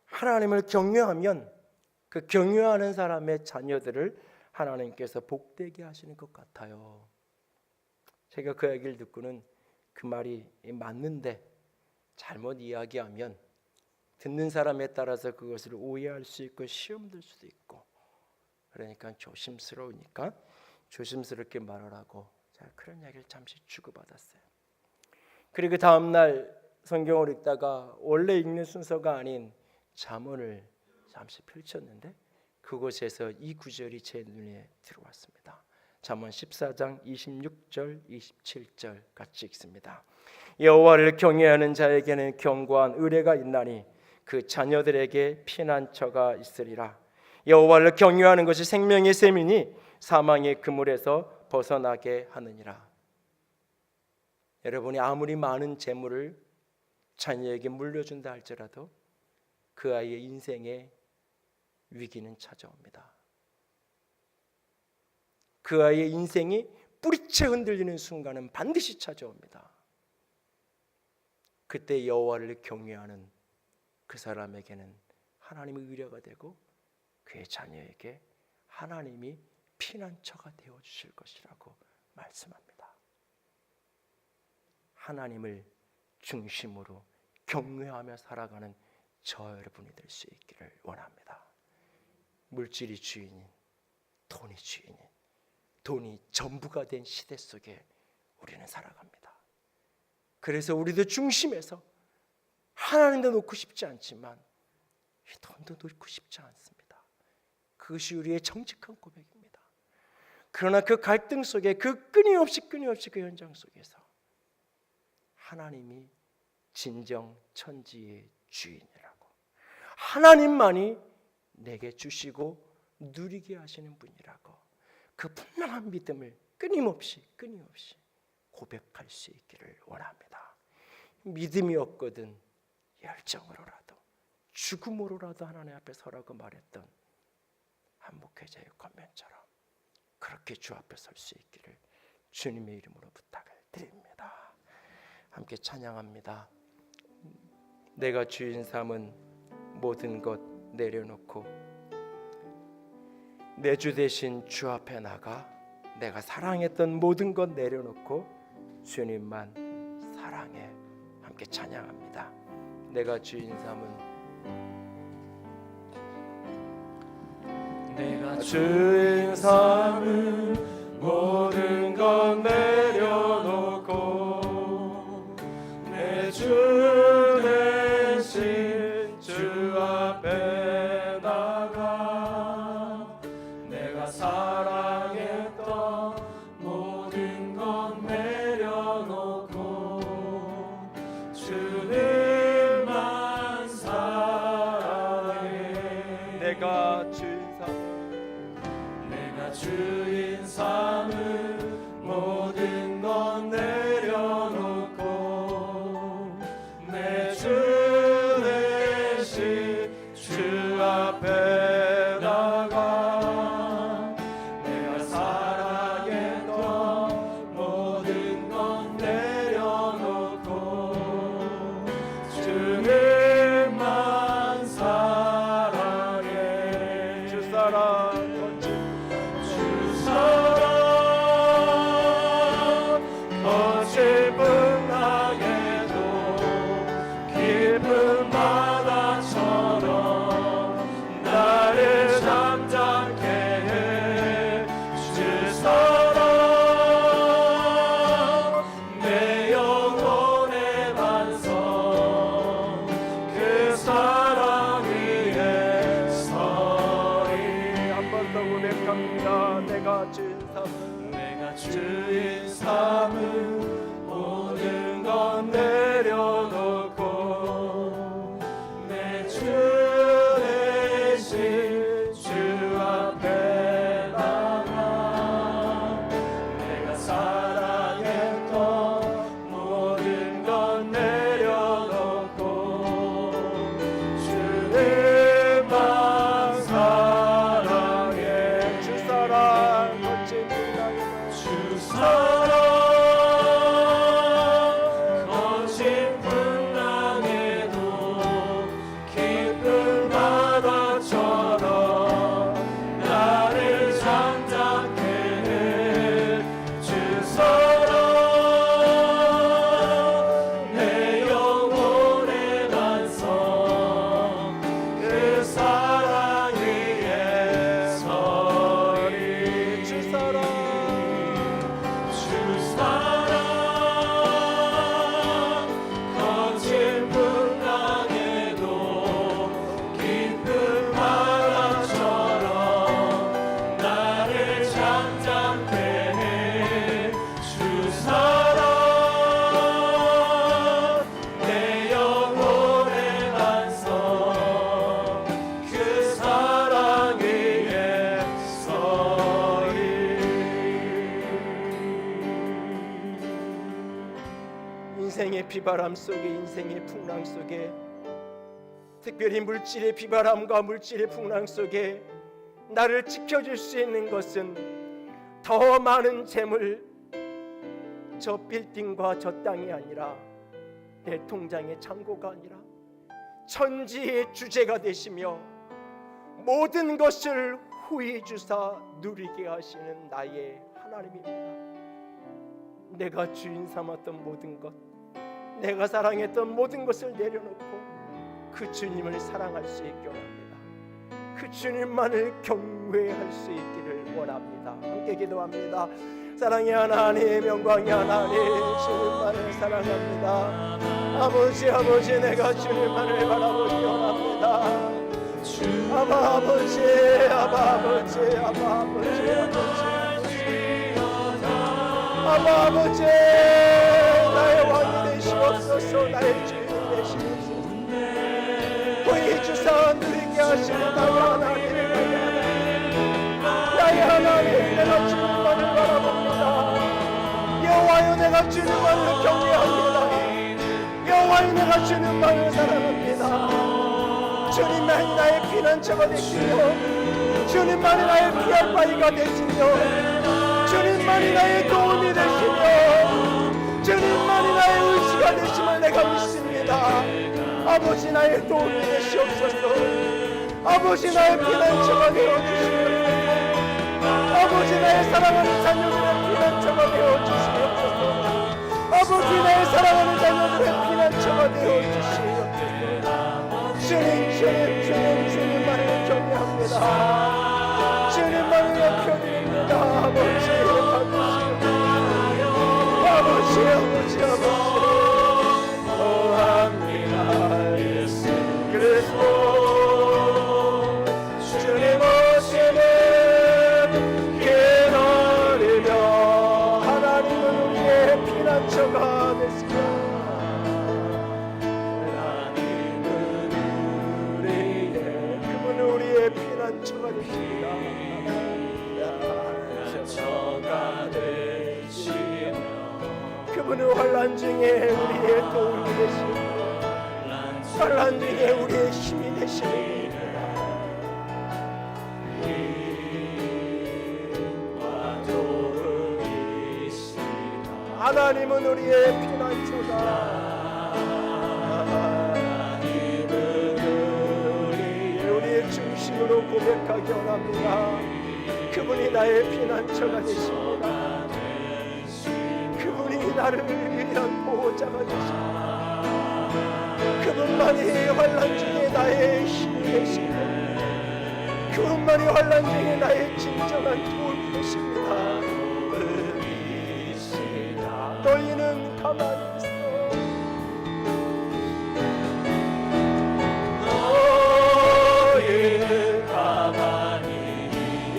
하나님을 경외하면 그 경외하는 사람의 자녀들을 하나님께서 복되게 하시는 것 같아요. 제가 그 얘기를 듣고는 그 말이 맞는데 잘못 이야기하면 듣는 사람에 따라서 그것을 오해할 수 있고 시험 들 수도 있고, 그러니까 조심스러우니까 조심스럽게 말하라고 제가 그런 이야기를 잠시 주고받았어요. 그리고 다음 날 성경을 읽다가 원래 읽는 순서가 아닌 잠언을 잠시 펼쳤는데 그곳에서 이 구절이 제 눈에 들어왔습니다. 잠언 14장 26절 27절 같이 읽습니다. 여호와를 경외하는 자에게는 견고한 의뢰가 있나니 그 자녀들에게 피난처가 있으리라. 여호와를 경외하는 것이 생명의 셈이니 사망의 그물에서 벗어나게 하느니라. 여러분이 아무리 많은 재물을 자녀에게 물려준다 할지라도 그 아이의 인생에 위기는 찾아옵니다. 그 아이의 인생이 뿌리채 흔들리는 순간은 반드시 찾아옵니다. 그때 여호와를 경외하는 그 사람에게는 하나님의 의뢰가 되고 그의 자녀에게 하나님이 피난처가 되어 주실 것이라고 말씀합니다. 하나님을 중심으로 경외하며 살아가는 저 여러분이 될 수 있기를 원합니다. 물질이 주인인, 돈이 주인인, 돈이 전부가 된 시대 속에 우리는 살아갑니다. 그래서 우리도 중심에서 하나님도 놓고 싶지 않지만 이 돈도 놓고 싶지 않습니다. 그것이 우리의 정직한 고백입니다. 그러나 그 갈등 속에 그 끊임없이 그 현장 속에서 하나님이 진정 천지의 주인이라고, 하나님만이 내게 주시고 누리게 하시는 분이라고, 그 분명한 믿음을 끊임없이 고백할 수 있기를 원합니다. 믿음이 없거든 열정으로라도 죽음으로라도 하나님 앞에 서라고 말했던 한목회자의 권면처럼 그렇게 주 앞에 설 수 있기를 주님의 이름으로 부탁을 드립니다. 함께 찬양합니다. 내가 주인 삼은 모든 것 내려놓고 내 주 대신 주 앞에 나가 내가 사랑했던 모든 것 내려놓고 주님만 사랑해. 함께 찬양합니다. 내가 주인 삼은 내가 주인 삼은 모든 것 내려놓고 내 주 대신 주 앞에 나가 내가 사랑했던 모든 것 내려놓고 주님만 사랑해. 내가 주인 주인 삼은 모든 것 내려놓고 내 주 대신 주 앞에 나가 내가 사랑했던 모든 것 내려놓고 인생의 비바람 속에, 인생의 풍랑 속에, 특별히 물질의 비바람과 물질의 풍랑 속에 나를 지켜줄 수 있는 것은 더 많은 재물, 저 빌딩과 저 땅이 아니라 내 통장의 창고가 아니라 천지의 주제가 되시며 모든 것을 후히 주사 누리게 하시는 나의 하나님입니다. 내가 주인 삼았던 모든 것, 내가 사랑했던 모든 것을 내려놓고 그 주님을 사랑할 수 있게 원합니다. 그 주님만을 경외할 수 있기를 원합니다. 함께 기도합니다. 사랑의 하나님, 영광의 하나님, 주님만을 사랑합니다. 아버지, 아버지, 내가 주님만을 바라보기 원합니다. 아바 아버지, 아바 아버지, 아바 아버지, 아바 아버지, 나의 왕이 되시옵소서, 나의 주인 되시옵소서. 후히 주사 누리게 하시는 나의 하나님, 나의 하나님, 내가 주님만을 바라봅니다. 여호와여, 내가 주님만을 경외합니다. 여호와여, 내가 주님만을 사랑합니다. 주님만이 나의 피난처가 되시며, 주님만이 나의 피할 바위가 되시며, 주님만이 나의 도움이 되시며, 주님만이 나의 의지가 되심을 내가 믿습니다. 아버지, 나의 도움이 되시옵소서. 아버지, 나의 피난처가 되어주시옵소서. 아버지, 나의 사랑하는 자녀들의 피난처가 되어주시옵소서. 아버지, 나의 사랑하는 자녀들의 피난처가 되어주시옵소서. 주님, 주님만을 경외합니다. 주님만을 높여드립니다. 아버지, 아버지, 합니다. 예수 그리스도 주님 오시는 기다리며 하나님은 우리의 피난처가 되시며 피난처가 되십니다. 그분은 환난 중에 우리의 도움이 되시고 환난 중에 우리의 힘이 되십니다. 하나님은 우리의 피난처다. 중심으로 고백하기 원합니다. 그분이 나의 피난처가 되십니다. 그분이 나를 위한 보호자가 되십니다. 그분만이 환난 중에 나의 힘이 되시고 그분만이 환난 중에 나의 진정한 도움이 되십니다. 너희는 가만히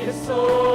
있어.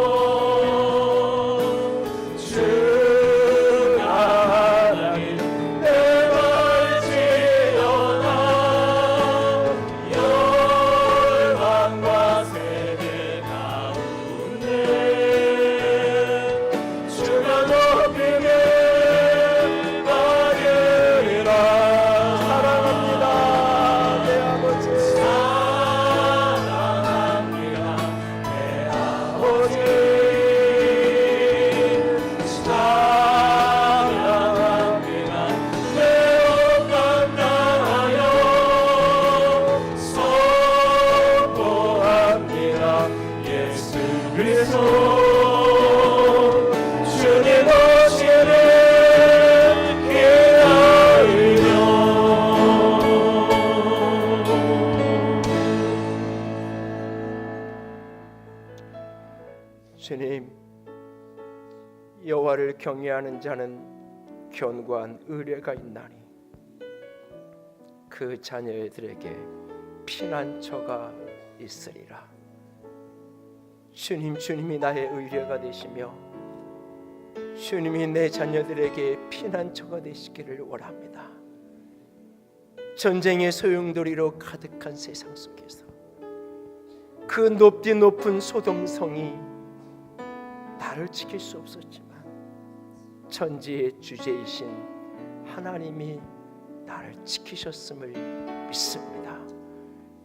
주님, 여호와를 경외하는 자는 견고한 의뢰가 있나니 그 자녀들에게 피난처가 있으리라. 주님이 나의 의뢰가 되시며 주님이 내 자녀들에게 피난처가 되시기를 원합니다. 전쟁의 소용돌이로 가득한 세상 속에서 그 높디 높은 소돔성이 나를 지킬 수 없었지만 천지의 주제이신 하나님이 나를 지키셨음을 믿습니다.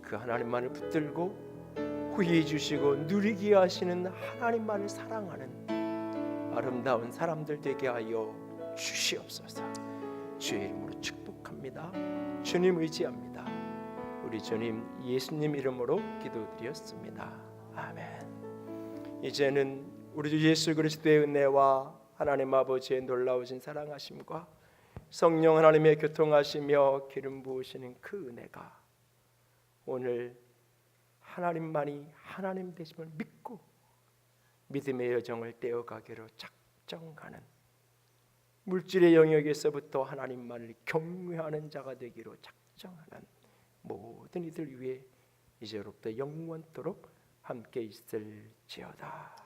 그 하나님만을 붙들고 후회해 주시고 누리게 하시는 하나님만을 사랑하는 아름다운 사람들 되게 하여 주시옵소서. 주의 이름으로 축복합니다. 주님 의지합니다. 우리 주님 예수님 이름으로 기도드렸습니다. 아멘. 이제는 우리 주 예수 그리스도의 은혜와 하나님 아버지의 놀라우신 사랑하심과 성령 하나님의 교통하시며 기름 부으시는 그 은혜가 오늘 하나님만이 하나님 되심을 믿고 믿음의 여정을 떼어가기로 작정하는 물질의 영역에서부터 하나님만을 경외하는 자가 되기로 작정하는 모든 이들 위해 이제로부터 영원토록 함께 있을지어다.